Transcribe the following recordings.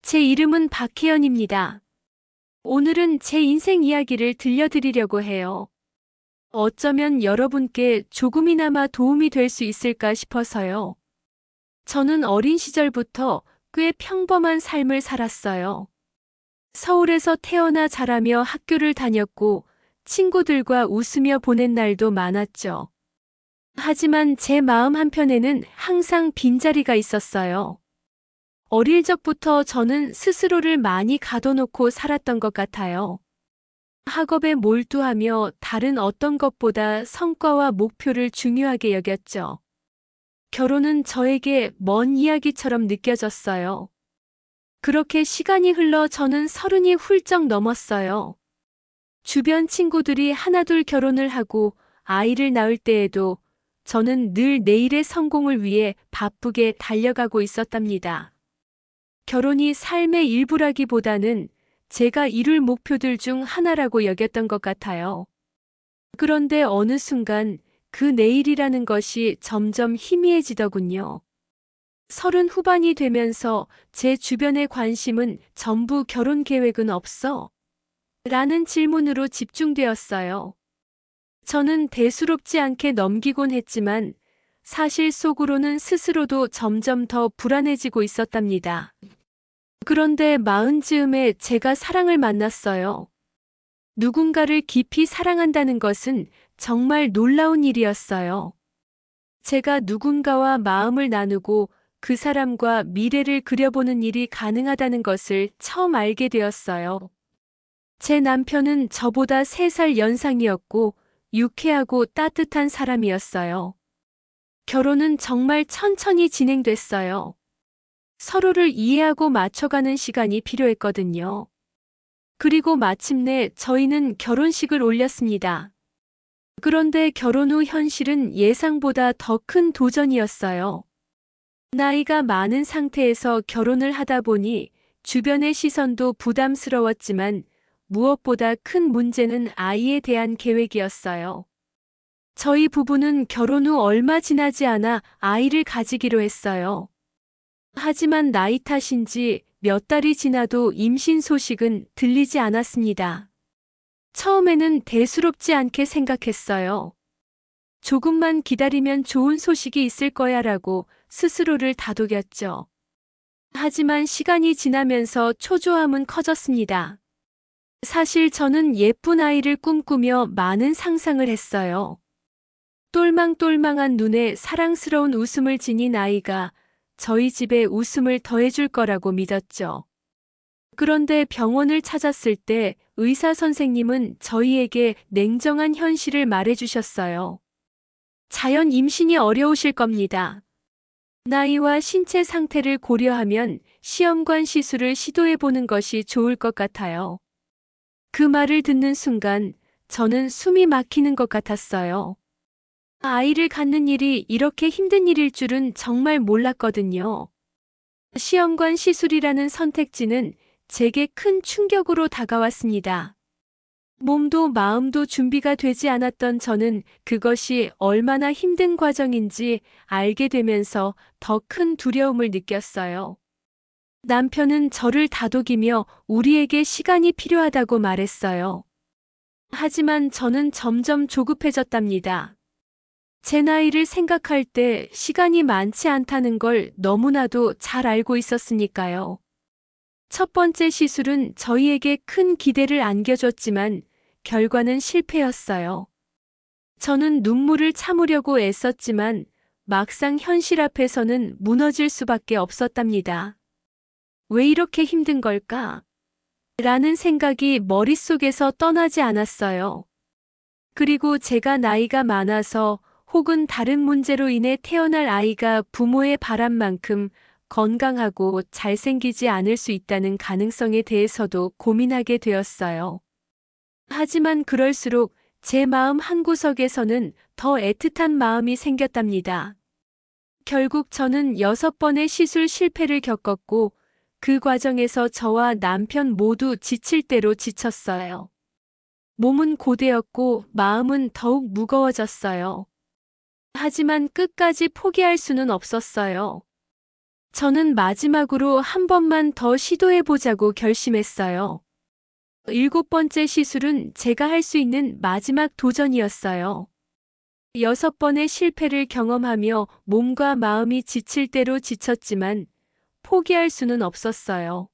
제 이름은 박혜연입니다. 오늘은 제 인생 이야기를 들려드리려고 해요. 어쩌면 여러분께 조금이나마 도움이 될 수 있을까 싶어서요. 저는 어린 시절부터 꽤 평범한 삶을 살았어요. 서울에서 태어나 자라며 학교를 다녔고 친구들과 웃으며 보낸 날도 많았죠. 하지만 제 마음 한편에는 항상 빈자리가 있었어요. 어릴 적부터 저는 스스로를 많이 가둬놓고 살았던 것 같아요. 학업에 몰두하며 다른 어떤 것보다 성과와 목표를 중요하게 여겼죠. 결혼은 저에게 먼 이야기처럼 느껴졌어요. 그렇게 시간이 흘러 저는 30이 훌쩍 넘었어요. 주변 친구들이 하나둘 결혼을 하고 아이를 낳을 때에도 저는 늘 내일의 성공을 위해 바쁘게 달려가고 있었답니다. 결혼이 삶의 일부라기보다는 제가 이룰 목표들 중 하나라고 여겼던 것 같아요. 그런데 어느 순간 그 내일이라는 것이 점점 희미해지더군요. 30 후반이 되면서 제 주변의 관심은 전부 결혼 계획은 없어? 라는 질문으로 집중되었어요. 저는 대수롭지 않게 넘기곤 했지만 사실 속으로는 스스로도 점점 더 불안해지고 있었답니다. 그런데 40즈음에 제가 사랑을 만났어요. 누군가를 깊이 사랑한다는 것은 정말 놀라운 일이었어요. 제가 누군가와 마음을 나누고 그 사람과 미래를 그려보는 일이 가능하다는 것을 처음 알게 되었어요. 제 남편은 저보다 3살 연상이었고 유쾌하고 따뜻한 사람이었어요. 결혼은 정말 천천히 진행됐어요. 서로를 이해하고 맞춰가는 시간이 필요했거든요. 그리고 마침내 저희는 결혼식을 올렸습니다. 그런데 결혼 후 현실은 예상보다 더 큰 도전이었어요. 나이가 많은 상태에서 결혼을 하다 보니 주변의 시선도 부담스러웠지만 무엇보다 큰 문제는 아이에 대한 계획이었어요. 저희 부부는 결혼 후 얼마 지나지 않아 아이를 가지기로 했어요. 하지만 나이 탓인지 몇 달이 지나도 임신 소식은 들리지 않았습니다. 처음에는 대수롭지 않게 생각했어요. 조금만 기다리면 좋은 소식이 있을 거야라고 스스로를 다독였죠. 하지만 시간이 지나면서 초조함은 커졌습니다. 사실 저는 예쁜 아이를 꿈꾸며 많은 상상을 했어요. 똘망똘망한 눈에 사랑스러운 웃음을 지닌 아이가 저희 집에 웃음을 더해줄 거라고 믿었죠. 그런데 병원을 찾았을 때 의사 선생님은 저희에게 냉정한 현실을 말해주셨어요. 자연 임신이 어려우실 겁니다. 나이와 신체 상태를 고려하면 시험관 시술을 시도해보는 것이 좋을 것 같아요. 그 말을 듣는 순간 저는 숨이 막히는 것 같았어요. 아이를 갖는 일이 이렇게 힘든 일일 줄은 정말 몰랐거든요. 시험관 시술이라는 선택지는 제게 큰 충격으로 다가왔습니다. 몸도 마음도 준비가 되지 않았던 저는 그것이 얼마나 힘든 과정인지 알게 되면서 더 큰 두려움을 느꼈어요. 남편은 저를 다독이며 우리에게 시간이 필요하다고 말했어요. 하지만 저는 점점 조급해졌답니다. 제 나이를 생각할 때 시간이 많지 않다는 걸 너무나도 잘 알고 있었으니까요. 첫 번째 시술은 저희에게 큰 기대를 안겨줬지만 결과는 실패였어요. 저는 눈물을 참으려고 애썼지만 막상 현실 앞에서는 무너질 수밖에 없었답니다. 왜 이렇게 힘든 걸까? 라는 생각이 머릿속에서 떠나지 않았어요. 그리고 제가 나이가 많아서 혹은 다른 문제로 인해 태어날 아이가 부모의 바람만큼 건강하고 잘생기지 않을 수 있다는 가능성에 대해서도 고민하게 되었어요. 하지만 그럴수록 제 마음 한구석에서는 더 애틋한 마음이 생겼답니다. 결국 저는 6번의 시술 실패를 겪었고 그 과정에서 저와 남편 모두 지칠 대로 지쳤어요. 몸은 고되었고 마음은 더욱 무거워졌어요. 하지만 끝까지 포기할 수는 없었어요. 저는 마지막으로 한 번만 더 시도해보자고 결심했어요. 7번째 시술은 제가 할 수 있는 마지막 도전이었어요. 6번의 실패를 경험하며 몸과 마음이 지칠 대로 지쳤지만 포기할 수는 없었어요.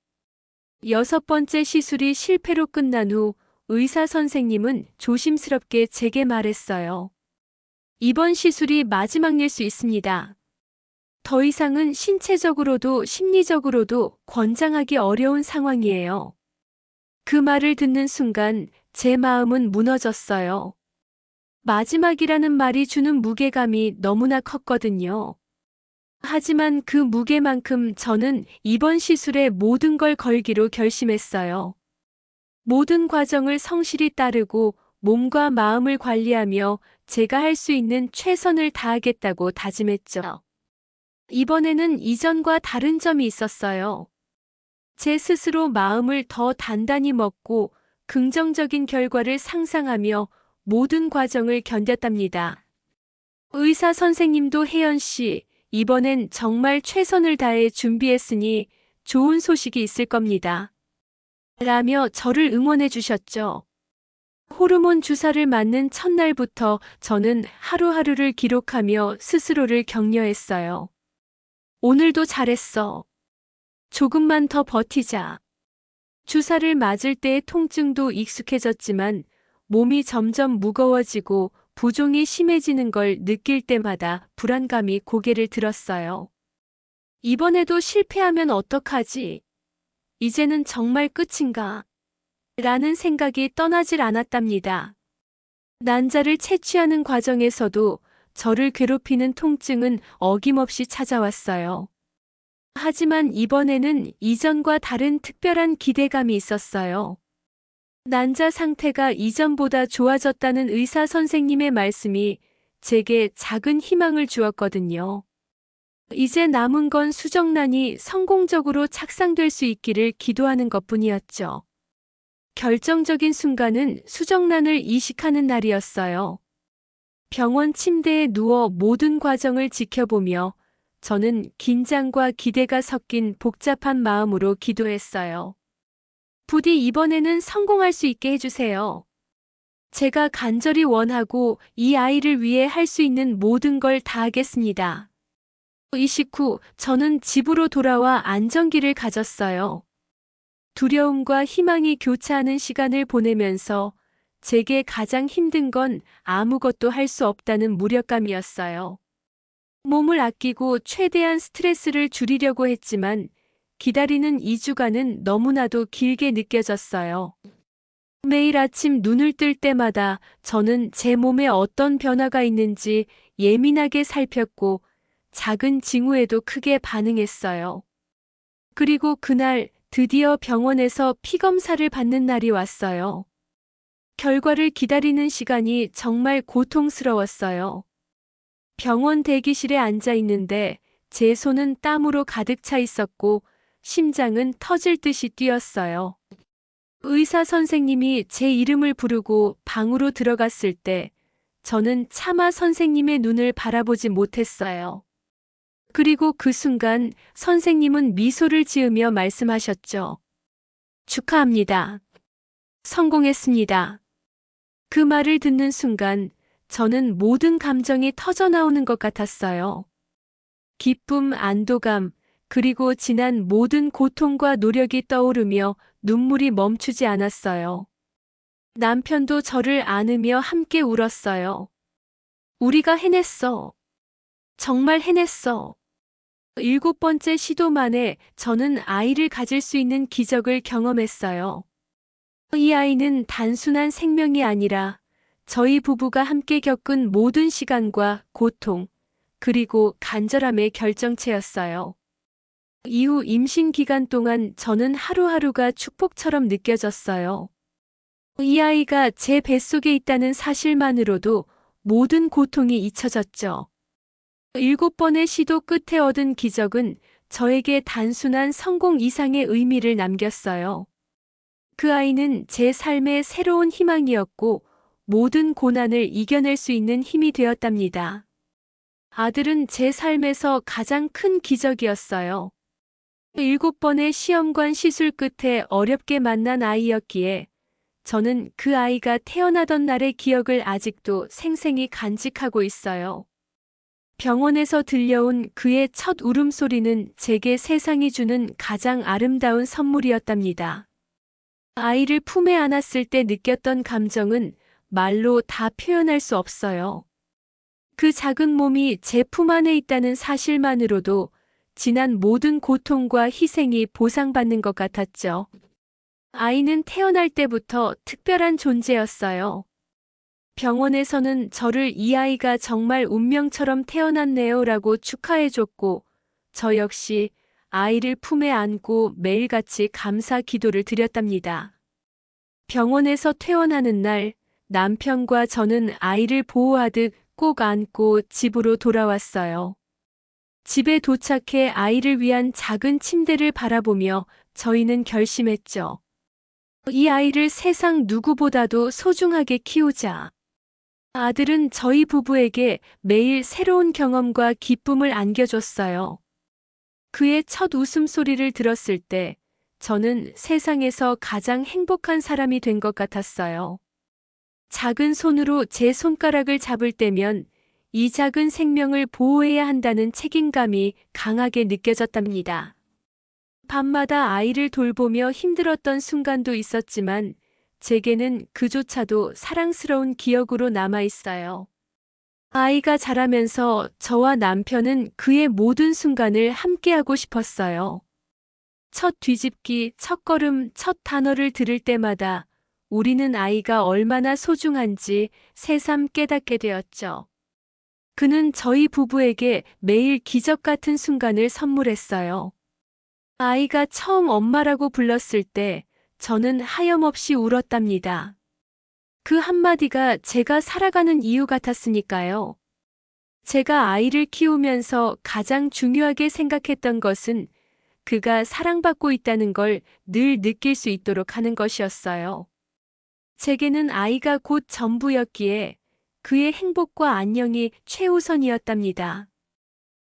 6번째 시술이 실패로 끝난 후 의사 선생님은 조심스럽게 제게 말했어요. 이번 시술이 마지막일 수 있습니다. 더 이상은 신체적으로도 심리적으로도 권장하기 어려운 상황이에요. 그 말을 듣는 순간 제 마음은 무너졌어요. 마지막이라는 말이 주는 무게감이 너무나 컸거든요. 하지만 그 무게만큼 저는 이번 시술에 모든 걸 걸기로 결심했어요. 모든 과정을 성실히 따르고 몸과 마음을 관리하며 제가 할 수 있는 최선을 다하겠다고 다짐했죠. 이번에는 이전과 다른 점이 있었어요. 제 스스로 마음을 더 단단히 먹고 긍정적인 결과를 상상하며 모든 과정을 견뎠답니다. 의사 선생님도 혜연 씨, 이번엔 정말 최선을 다해 준비했으니 좋은 소식이 있을 겁니다. 라며 저를 응원해 주셨죠. 호르몬 주사를 맞는 첫날부터 저는 하루하루를 기록하며 스스로를 격려했어요. 오늘도 잘했어. 조금만 더 버티자. 주사를 맞을 때의 통증도 익숙해졌지만 몸이 점점 무거워지고 부종이 심해지는 걸 느낄 때마다 불안감이 고개를 들었어요. 이번에도 실패하면 어떡하지? 이제는 정말 끝인가? 라는 생각이 떠나질 않았답니다. 난자를 채취하는 과정에서도 저를 괴롭히는 통증은 어김없이 찾아왔어요. 하지만 이번에는 이전과 다른 특별한 기대감이 있었어요. 난자 상태가 이전보다 좋아졌다는 의사 선생님의 말씀이 제게 작은 희망을 주었거든요. 이제 남은 건 수정란이 성공적으로 착상될 수 있기를 기도하는 것뿐이었죠. 결정적인 순간은 수정란을 이식하는 날이었어요. 병원 침대에 누워 모든 과정을 지켜보며 저는 긴장과 기대가 섞인 복잡한 마음으로 기도했어요. 부디 이번에는 성공할 수 있게 해주세요. 제가 간절히 원하고 이 아이를 위해 할 수 있는 모든 걸 다하겠습니다. 이식 후 저는 집으로 돌아와 안정기를 가졌어요. 두려움과 희망이 교차하는 시간을 보내면서 제게 가장 힘든 건 아무것도 할 수 없다는 무력감이었어요. 몸을 아끼고 최대한 스트레스를 줄이려고 했지만 기다리는 2주간은 너무나도 길게 느껴졌어요. 매일 아침 눈을 뜰 때마다 저는 제 몸에 어떤 변화가 있는지 예민하게 살폈고 작은 징후에도 크게 반응했어요. 그리고 그날 드디어 병원에서 피검사를 받는 날이 왔어요. 결과를 기다리는 시간이 정말 고통스러웠어요. 병원 대기실에 앉아 있는데 제 손은 땀으로 가득 차 있었고 심장은 터질 듯이 뛰었어요. 의사 선생님이 제 이름을 부르고 방으로 들어갔을 때 저는 차마 선생님의 눈을 바라보지 못했어요. 그리고 그 순간 선생님은 미소를 지으며 말씀하셨죠. 축하합니다. 성공했습니다. 그 말을 듣는 순간 저는 모든 감정이 터져나오는 것 같았어요. 기쁨, 안도감, 그리고 지난 모든 고통과 노력이 떠오르며 눈물이 멈추지 않았어요. 남편도 저를 안으며 함께 울었어요. 우리가 해냈어. 정말 해냈어. 7번째 시도 만에 저는 아이를 가질 수 있는 기적을 경험했어요. 이 아이는 단순한 생명이 아니라 저희 부부가 함께 겪은 모든 시간과 고통, 그리고 간절함의 결정체였어요. 이후 임신 기간 동안 저는 하루하루가 축복처럼 느껴졌어요. 이 아이가 제 뱃속에 있다는 사실만으로도 모든 고통이 잊혀졌죠. 7번의 시도 끝에 얻은 기적은 저에게 단순한 성공 이상의 의미를 남겼어요. 그 아이는 제 삶의 새로운 희망이었고 모든 고난을 이겨낼 수 있는 힘이 되었답니다. 아들은 제 삶에서 가장 큰 기적이었어요. 7번의 시험관 시술 끝에 어렵게 만난 아이였기에 저는 그 아이가 태어나던 날의 기억을 아직도 생생히 간직하고 있어요. 병원에서 들려온 그의 첫 울음소리는 제게 세상이 주는 가장 아름다운 선물이었답니다. 아이를 품에 안았을 때 느꼈던 감정은 말로 다 표현할 수 없어요. 그 작은 몸이 제 품 안에 있다는 사실만으로도 지난 모든 고통과 희생이 보상받는 것 같았죠. 아이는 태어날 때부터 특별한 존재였어요. 병원에서는 저를 이 아이가 정말 운명처럼 태어났네요 라고 축하해줬고, 저 역시 아이를 품에 안고 매일같이 감사 기도를 드렸답니다. 병원에서 퇴원하는 날, 남편과 저는 아이를 보호하듯 꼭 안고 집으로 돌아왔어요. 집에 도착해 아이를 위한 작은 침대를 바라보며 저희는 결심했죠. 이 아이를 세상 누구보다도 소중하게 키우자. 아들은 저희 부부에게 매일 새로운 경험과 기쁨을 안겨줬어요. 그의 첫 웃음소리를 들었을 때 저는 세상에서 가장 행복한 사람이 된 것 같았어요. 작은 손으로 제 손가락을 잡을 때면 이 작은 생명을 보호해야 한다는 책임감이 강하게 느껴졌답니다. 밤마다 아이를 돌보며 힘들었던 순간도 있었지만 제게는 그조차도 사랑스러운 기억으로 남아 있어요. 아이가 자라면서 저와 남편은 그의 모든 순간을 함께하고 싶었어요. 첫 뒤집기, 첫 걸음, 첫 단어를 들을 때마다 우리는 아이가 얼마나 소중한지 새삼 깨닫게 되었죠. 그는 저희 부부에게 매일 기적 같은 순간을 선물했어요. 아이가 처음 엄마라고 불렀을 때 저는 하염없이 울었답니다. 그 한마디가 제가 살아가는 이유 같았으니까요. 제가 아이를 키우면서 가장 중요하게 생각했던 것은 그가 사랑받고 있다는 걸 늘 느낄 수 있도록 하는 것이었어요. 제게는 아이가 곧 전부였기에 그의 행복과 안녕이 최우선이었답니다.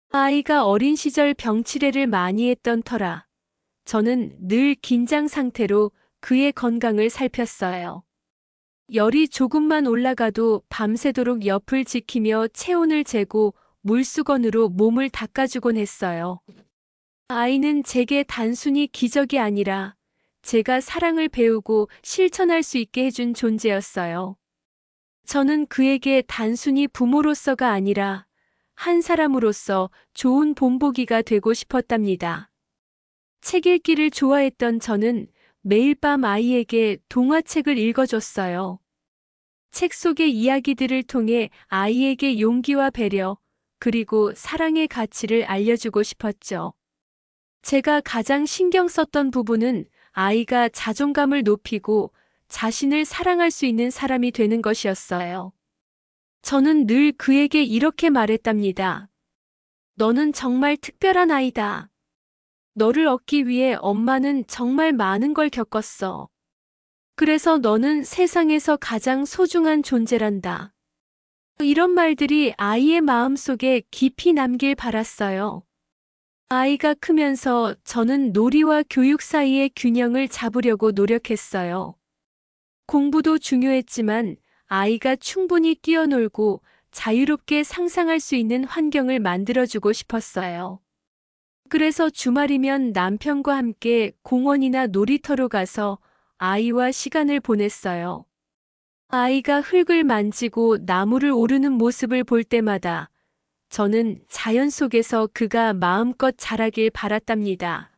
아이가 어린 시절 병치레를 많이 했던 터라 저는 늘 긴장 상태로 그의 건강을 살폈어요. 열이 조금만 올라가도 밤새도록 옆을 지키며 체온을 재고 물수건으로 몸을 닦아주곤 했어요. 아이는 제게 단순히 기적이 아니라 제가 사랑을 배우고 실천할 수 있게 해준 존재였어요. 저는 그에게 단순히 부모로서가 아니라 한 사람으로서 좋은 본보기가 되고 싶었답니다. 책 읽기를 좋아했던 저는 매일 밤 아이에게 동화책을 읽어줬어요. 책 속의 이야기들을 통해 아이에게 용기와 배려, 그리고 사랑의 가치를 알려주고 싶었죠. 제가 가장 신경 썼던 부분은 아이가 자존감을 높이고 자신을 사랑할 수 있는 사람이 되는 것이었어요. 저는 늘 그에게 이렇게 말했답니다. 너는 정말 특별한 아이다. 너를 얻기 위해 엄마는 정말 많은 걸 겪었어. 그래서 너는 세상에서 가장 소중한 존재란다. 이런 말들이 아이의 마음속에 깊이 남길 바랐어요. 아이가 크면서 저는 놀이와 교육 사이의 균형을 잡으려고 노력했어요. 공부도 중요했지만 아이가 충분히 뛰어놀고 자유롭게 상상할 수 있는 환경을 만들어주고 싶었어요. 그래서 주말이면 남편과 함께 공원이나 놀이터로 가서 아이와 시간을 보냈어요. 아이가 흙을 만지고 나무를 오르는 모습을 볼 때마다 저는 자연 속에서 그가 마음껏 자라길 바랐답니다.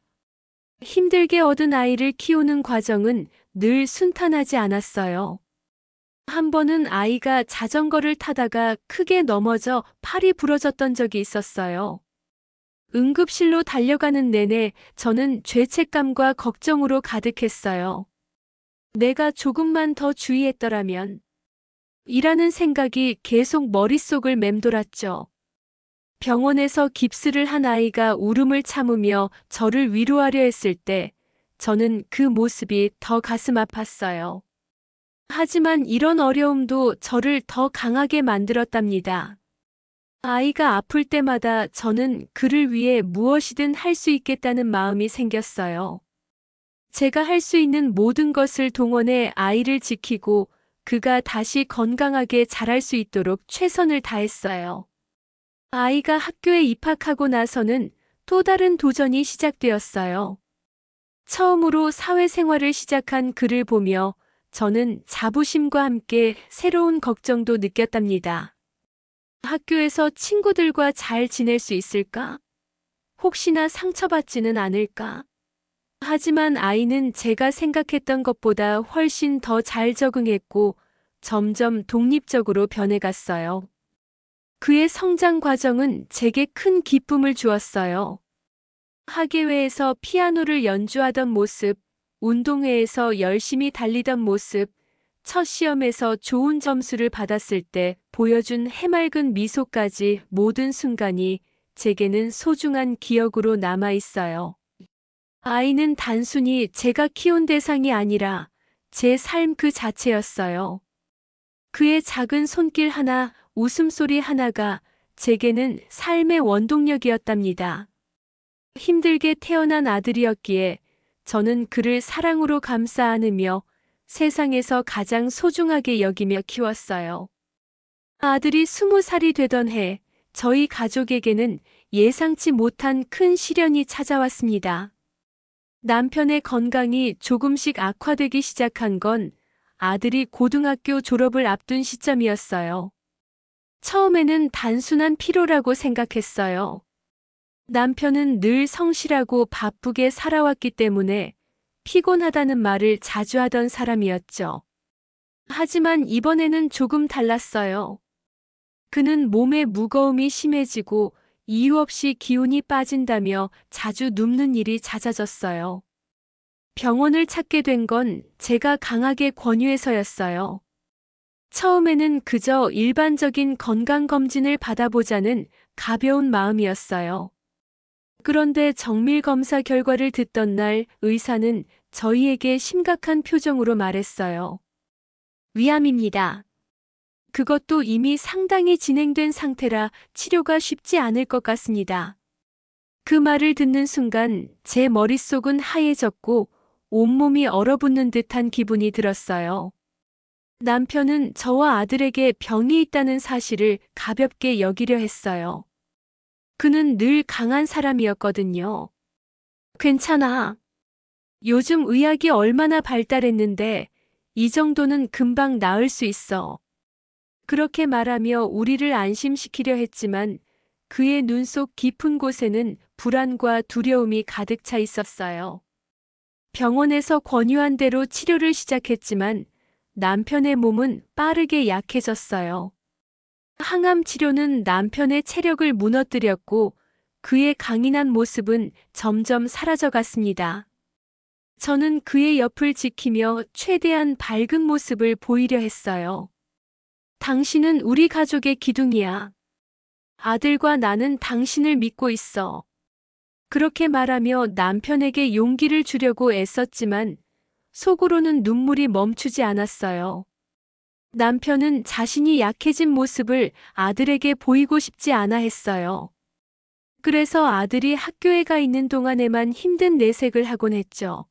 힘들게 얻은 아이를 키우는 과정은 늘 순탄하지 않았어요. 한 번은 아이가 자전거를 타다가 크게 넘어져 팔이 부러졌던 적이 있었어요. 응급실로 달려가는 내내 저는 죄책감과 걱정으로 가득했어요. 내가 조금만 더 주의했더라면 이라는 생각이 계속 머릿속을 맴돌았죠. 병원에서 깁스를 한 아이가 울음을 참으며 저를 위로하려 했을 때 저는 그 모습이 더 가슴 아팠어요. 하지만 이런 어려움도 저를 더 강하게 만들었답니다. 아이가 아플 때마다 저는 그를 위해 무엇이든 할 수 있겠다는 마음이 생겼어요. 제가 할 수 있는 모든 것을 동원해 아이를 지키고 그가 다시 건강하게 자랄 수 있도록 최선을 다했어요. 아이가 학교에 입학하고 나서는 또 다른 도전이 시작되었어요. 처음으로 사회생활을 시작한 그를 보며 저는 자부심과 함께 새로운 걱정도 느꼈답니다. 학교에서 친구들과 잘 지낼 수 있을까? 혹시나 상처받지는 않을까? 하지만 아이는 제가 생각했던 것보다 훨씬 더 잘 적응했고 점점 독립적으로 변해갔어요. 그의 성장 과정은 제게 큰 기쁨을 주었어요. 학예회에서 피아노를 연주하던 모습, 운동회에서 열심히 달리던 모습, 첫 시험에서 좋은 점수를 받았을 때 보여준 해맑은 미소까지 모든 순간이 제게는 소중한 기억으로 남아 있어요. 아이는 단순히 제가 키운 대상이 아니라 제 삶 그 자체였어요. 그의 작은 손길 하나, 웃음소리 하나가 제게는 삶의 원동력이었답니다. 힘들게 태어난 아들이었기에 저는 그를 사랑으로 감싸 안으며 세상에서 가장 소중하게 여기며 키웠어요. 아들이 20살이 되던 해, 저희 가족에게는 예상치 못한 큰 시련이 찾아왔습니다. 남편의 건강이 조금씩 악화되기 시작한 건 아들이 고등학교 졸업을 앞둔 시점이었어요. 처음에는 단순한 피로라고 생각했어요. 남편은 늘 성실하고 바쁘게 살아왔기 때문에 피곤하다는 말을 자주 하던 사람이었죠. 하지만 이번에는 조금 달랐어요. 그는 몸의 무거움이 심해지고 이유 없이 기운이 빠진다며 자주 눕는 일이 잦아졌어요. 병원을 찾게 된 건 제가 강하게 권유해서였어요. 처음에는 그저 일반적인 건강검진을 받아보자는 가벼운 마음이었어요. 그런데 정밀검사 결과를 듣던 날 의사는 저희에게 심각한 표정으로 말했어요. 위암입니다. 그것도 이미 상당히 진행된 상태라 치료가 쉽지 않을 것 같습니다. 그 말을 듣는 순간 제 머릿속은 하얘졌고 온몸이 얼어붙는 듯한 기분이 들었어요. 남편은 저와 아들에게 병이 있다는 사실을 가볍게 여기려 했어요. 그는 늘 강한 사람이었거든요. 괜찮아. 요즘 의학이 얼마나 발달했는데 이 정도는 금방 나을 수 있어. 그렇게 말하며 우리를 안심시키려 했지만 그의 눈 속 깊은 곳에는 불안과 두려움이 가득 차 있었어요. 병원에서 권유한 대로 치료를 시작했지만 남편의 몸은 빠르게 약해졌어요. 항암 치료는 남편의 체력을 무너뜨렸고 그의 강인한 모습은 점점 사라져갔습니다. 저는 그의 옆을 지키며 최대한 밝은 모습을 보이려 했어요. 당신은 우리 가족의 기둥이야. 아들과 나는 당신을 믿고 있어. 그렇게 말하며 남편에게 용기를 주려고 애썼지만 속으로는 눈물이 멈추지 않았어요. 남편은 자신이 약해진 모습을 아들에게 보이고 싶지 않아 했어요. 그래서 아들이 학교에 가 있는 동안에만 힘든 내색을 하곤 했죠.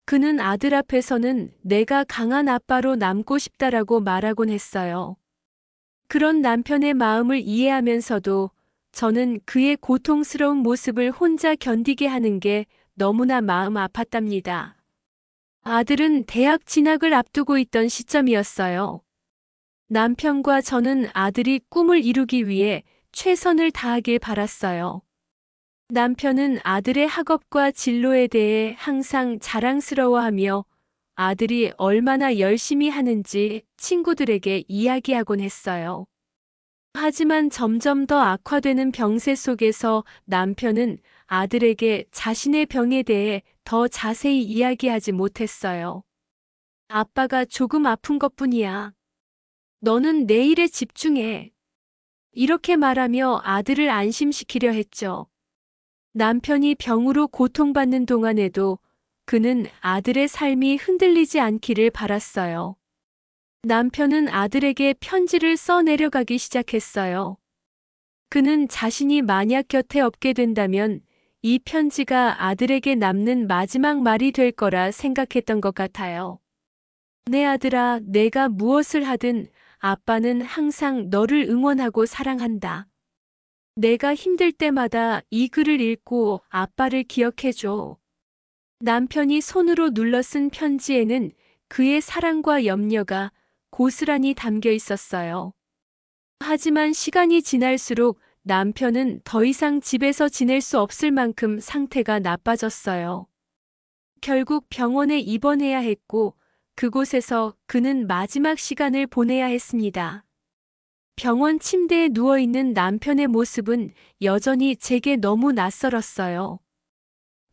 그는 아들 앞에서는 내가 강한 아빠로 남고 싶다라고 말하곤 했어요. 그런 남편의 마음을 이해하면서도 저는 그의 고통스러운 모습을 혼자 견디게 하는 게 너무나 마음 아팠답니다. 아들은 대학 진학을 앞두고 있던 시점이었어요. 남편과 저는 아들이 꿈을 이루기 위해 최선을 다하길 바랐어요. 남편은 아들의 학업과 진로에 대해 항상 자랑스러워하며 아들이 얼마나 열심히 하는지 친구들에게 이야기하곤 했어요. 하지만 점점 더 악화되는 병세 속에서 남편은 아들에게 자신의 병에 대해 더 자세히 이야기하지 못했어요. 아빠가 조금 아픈 것뿐이야. 너는 내 일에 집중해. 이렇게 말하며 아들을 안심시키려 했죠. 남편이 병으로 고통받는 동안에도 그는 아들의 삶이 흔들리지 않기를 바랐어요. 남편은 아들에게 편지를 써 내려가기 시작했어요. 그는 자신이 만약 곁에 없게 된다면 이 편지가 아들에게 남는 마지막 말이 될 거라 생각했던 것 같아요. 내 아들아, 내가 무엇을 하든 아빠는 항상 너를 응원하고 사랑한다. 내가 힘들 때마다 이 글을 읽고 아빠를 기억해줘. 남편이 손으로 눌러 쓴 편지에는 그의 사랑과 염려가 고스란히 담겨 있었어요. 하지만 시간이 지날수록 남편은 더 이상 집에서 지낼 수 없을 만큼 상태가 나빠졌어요. 결국 병원에 입원해야 했고 그곳에서 그는 마지막 시간을 보내야 했습니다. 병원 침대에 누워있는 남편의 모습은 여전히 제게 너무 낯설었어요.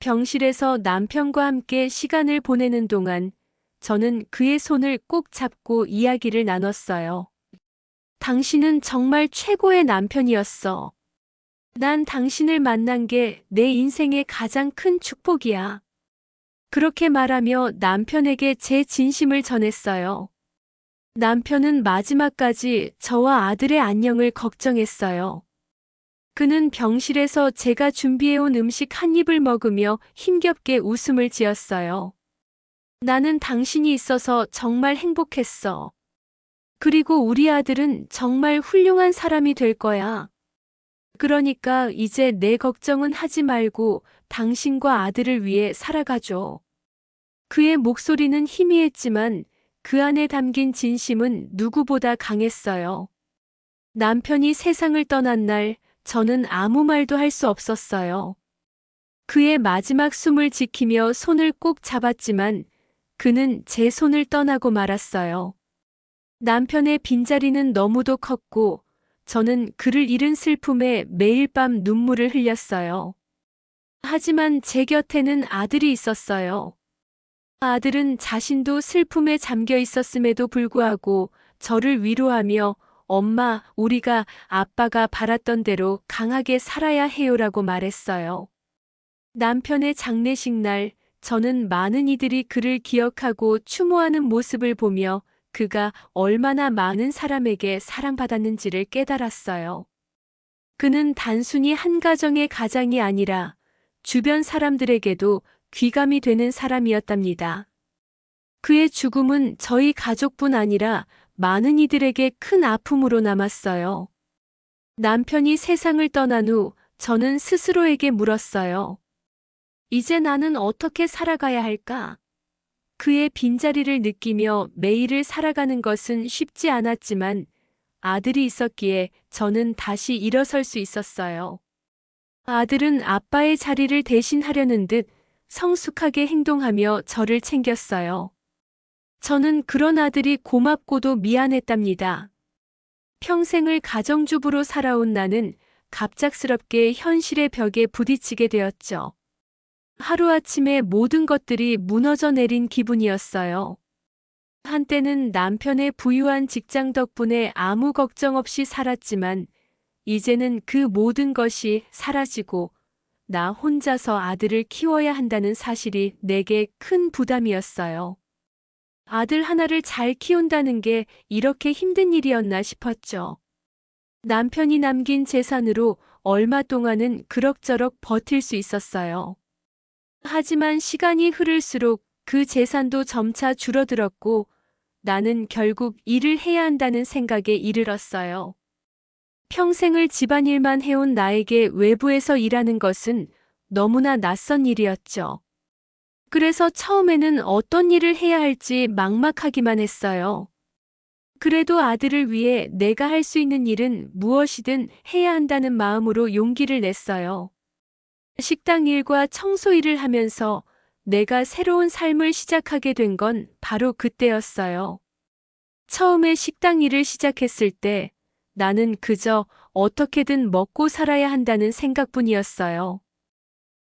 병실에서 남편과 함께 시간을 보내는 동안 저는 그의 손을 꼭 잡고 이야기를 나눴어요. 당신은 정말 최고의 남편이었어. 난 당신을 만난 게 내 인생의 가장 큰 축복이야. 그렇게 말하며 남편에게 제 진심을 전했어요. 남편은 마지막까지 저와 아들의 안녕을 걱정했어요. 그는 병실에서 제가 준비해온 음식 한 입을 먹으며 힘겹게 웃음을 지었어요. 나는 당신이 있어서 정말 행복했어. 그리고 우리 아들은 정말 훌륭한 사람이 될 거야. 그러니까 이제 내 걱정은 하지 말고 당신과 아들을 위해 살아가줘. 그의 목소리는 희미했지만 그 안에 담긴 진심은 누구보다 강했어요. 남편이 세상을 떠난 날 저는 아무 말도 할 수 없었어요. 그의 마지막 숨을 지키며 손을 꼭 잡았지만 그는 제 손을 떠나고 말았어요. 남편의 빈자리는 너무도 컸고 저는 그를 잃은 슬픔에 매일 밤 눈물을 흘렸어요. 하지만 제 곁에는 아들이 있었어요. 아들은 자신도 슬픔에 잠겨 있었음에도 불구하고 저를 위로하며 엄마, 우리가 아빠가 바랐던 대로 강하게 살아야 해요라고 말했어요. 남편의 장례식 날 저는 많은 이들이 그를 기억하고 추모하는 모습을 보며 그가 얼마나 많은 사람에게 사랑받았는지를 깨달았어요. 그는 단순히 한 가정의 가장이 아니라 주변 사람들에게도 귀감이 되는 사람이었답니다. 그의 죽음은 저희 가족뿐 아니라 많은 이들에게 큰 아픔으로 남았어요. 남편이 세상을 떠난 후 저는 스스로에게 물었어요. 이제 나는 어떻게 살아가야 할까? 그의 빈자리를 느끼며 매일을 살아가는 것은 쉽지 않았지만 아들이 있었기에 저는 다시 일어설 수 있었어요. 아들은 아빠의 자리를 대신하려는 듯 성숙하게 행동하며 저를 챙겼어요. 저는 그런 아들이 고맙고도 미안했답니다. 평생을 가정주부로 살아온 나는 갑작스럽게 현실의 벽에 부딪히게 되었죠. 하루아침에 모든 것들이 무너져 내린 기분이었어요. 한때는 남편의 부유한 직장 덕분에 아무 걱정 없이 살았지만 이제는 그 모든 것이 사라지고 나 혼자서 아들을 키워야 한다는 사실이 내게 큰 부담이었어요. 아들 하나를 잘 키운다는 게 이렇게 힘든 일이었나 싶었죠. 남편이 남긴 재산으로 얼마 동안은 그럭저럭 버틸 수 있었어요. 하지만 시간이 흐를수록 그 재산도 점차 줄어들었고 나는 결국 일을 해야 한다는 생각에 이르렀어요. 평생을 집안일만 해온 나에게 외부에서 일하는 것은 너무나 낯선 일이었죠. 그래서 처음에는 어떤 일을 해야 할지 막막하기만 했어요. 그래도 아들을 위해 내가 할 수 있는 일은 무엇이든 해야 한다는 마음으로 용기를 냈어요. 식당 일과 청소 일을 하면서 내가 새로운 삶을 시작하게 된 건 바로 그때였어요. 처음에 식당 일을 시작했을 때 나는 그저 어떻게든 먹고 살아야 한다는 생각뿐이었어요.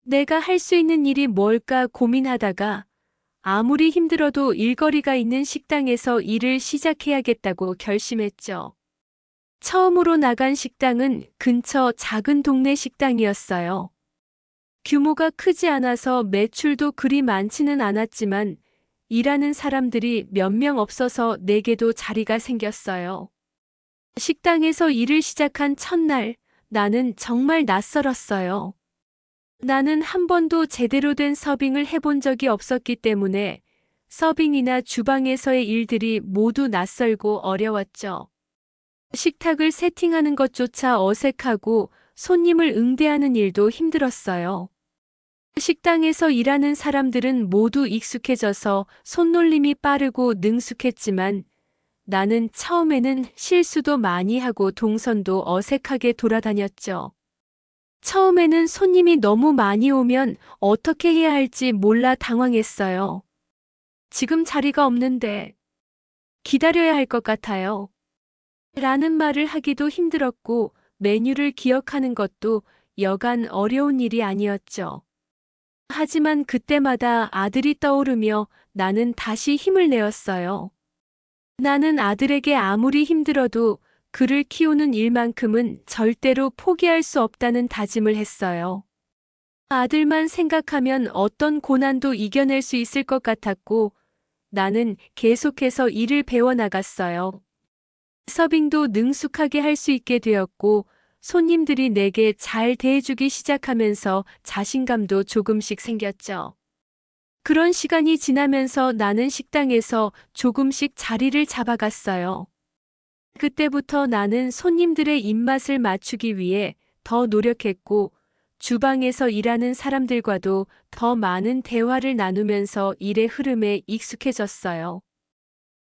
내가 할 수 있는 일이 뭘까 고민하다가 아무리 힘들어도 일거리가 있는 식당에서 일을 시작해야겠다고 결심했죠. 처음으로 나간 식당은 근처 작은 동네 식당이었어요. 규모가 크지 않아서 매출도 그리 많지는 않았지만 일하는 사람들이 몇 명 없어서 내게도 자리가 생겼어요. 식당에서 일을 시작한 첫날, 나는 정말 낯설었어요. 나는 한 번도 제대로 된 서빙을 해본 적이 없었기 때문에 서빙이나 주방에서의 일들이 모두 낯설고 어려웠죠. 식탁을 세팅하는 것조차 어색하고 손님을 응대하는 일도 힘들었어요. 식당에서 일하는 사람들은 모두 익숙해져서 손놀림이 빠르고 능숙했지만 나는 처음에는 실수도 많이 하고 동선도 어색하게 돌아다녔죠. 처음에는 손님이 너무 많이 오면 어떻게 해야 할지 몰라 당황했어요. 지금 자리가 없는데 기다려야 할 것 같아요. 라는 말을 하기도 힘들었고 메뉴를 기억하는 것도 여간 어려운 일이 아니었죠. 하지만 그때마다 아들이 떠오르며 나는 다시 힘을 내었어요. 나는 아들에게 아무리 힘들어도 그를 키우는 일만큼은 절대로 포기할 수 없다는 다짐을 했어요. 아들만 생각하면 어떤 고난도 이겨낼 수 있을 것 같았고 나는 계속해서 일을 배워나갔어요. 서빙도 능숙하게 할 수 있게 되었고 손님들이 내게 잘 대해주기 시작하면서 자신감도 조금씩 생겼죠. 그런 시간이 지나면서 나는 식당에서 조금씩 자리를 잡아갔어요. 그때부터 나는 손님들의 입맛을 맞추기 위해 더 노력했고 주방에서 일하는 사람들과도 더 많은 대화를 나누면서 일의 흐름에 익숙해졌어요.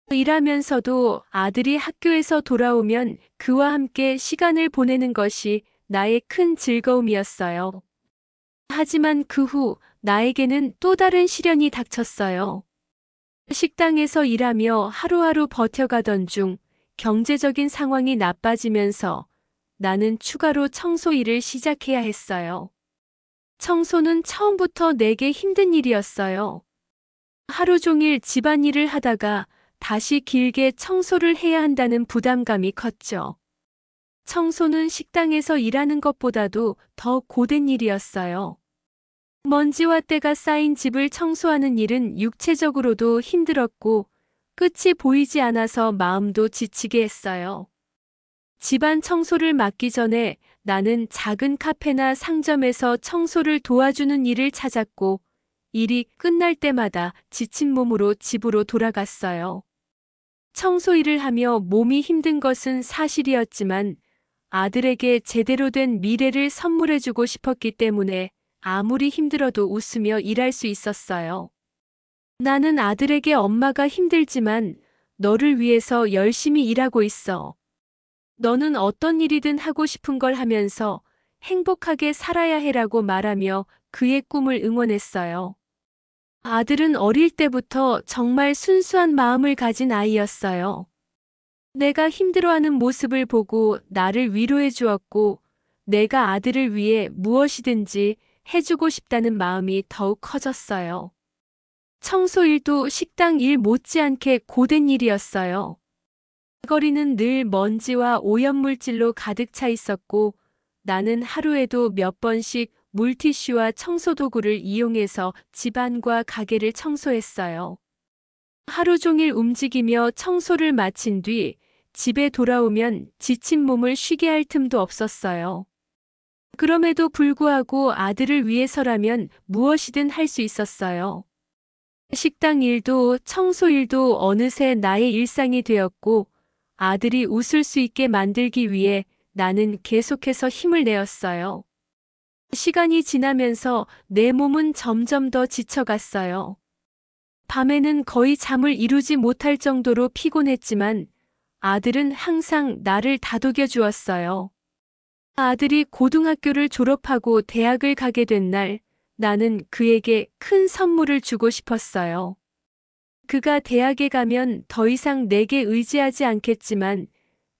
일하면서도 아들이 학교에서 돌아오면 그와 함께 시간을 보내는 것이 나의 큰 즐거움이었어요. 하지만 그 후 나에게는 또 다른 시련이 닥쳤어요. 식당에서 일하며 하루하루 버텨가던 중 경제적인 상황이 나빠지면서 나는 추가로 청소 일을 시작해야 했어요. 청소는 처음부터 내게 힘든 일이었어요. 하루 종일 집안일을 하다가 다시 길게 청소를 해야 한다는 부담감이 컸죠. 청소는 식당에서 일하는 것보다도 더 고된 일이었어요. 먼지와 때가 쌓인 집을 청소하는 일은 육체적으로도 힘들었고 끝이 보이지 않아서 마음도 지치게 했어요. 집안 청소를 맡기 전에 나는 작은 카페나 상점에서 청소를 도와주는 일을 찾았고 일이 끝날 때마다 지친 몸으로 집으로 돌아갔어요. 청소 일을 하며 몸이 힘든 것은 사실이었지만 아들에게 제대로 된 미래를 선물해주고 싶었기 때문에 아무리 힘들어도 웃으며 일할 수 있었어요. 나는 아들에게 엄마가 힘들지만 너를 위해서 열심히 일하고 있어. 너는 어떤 일이든 하고 싶은 걸 하면서 행복하게 살아야 해라고 말하며 그의 꿈을 응원했어요. 아들은 어릴 때부터 정말 순수한 마음을 가진 아이였어요. 내가 힘들어하는 모습을 보고 나를 위로해 주었고 내가 아들을 위해 무엇이든지 해주고 싶다는 마음이 더욱 커졌어요. 청소일도 식당 일 못지않게 고된 일이었어요. 거리는 늘 먼지와 오염물질로 가득 차 있었고 나는 하루에도 몇 번씩 물티슈와 청소도구를 이용해서 집안과 가게를 청소했어요. 하루 종일 움직이며 청소를 마친 뒤 집에 돌아오면 지친 몸을 쉬게 할 틈도 없었어요. 그럼에도 불구하고 아들을 위해서라면 무엇이든 할 수 있었어요. 식당 일도 청소 일도 어느새 나의 일상이 되었고 아들이 웃을 수 있게 만들기 위해 나는 계속해서 힘을 내었어요. 시간이 지나면서 내 몸은 점점 더 지쳐갔어요. 밤에는 거의 잠을 이루지 못할 정도로 피곤했지만 아들은 항상 나를 다독여 주었어요. 아들이 고등학교를 졸업하고 대학을 가게 된 날, 나는 그에게 큰 선물을 주고 싶었어요. 그가 대학에 가면 더 이상 내게 의지하지 않겠지만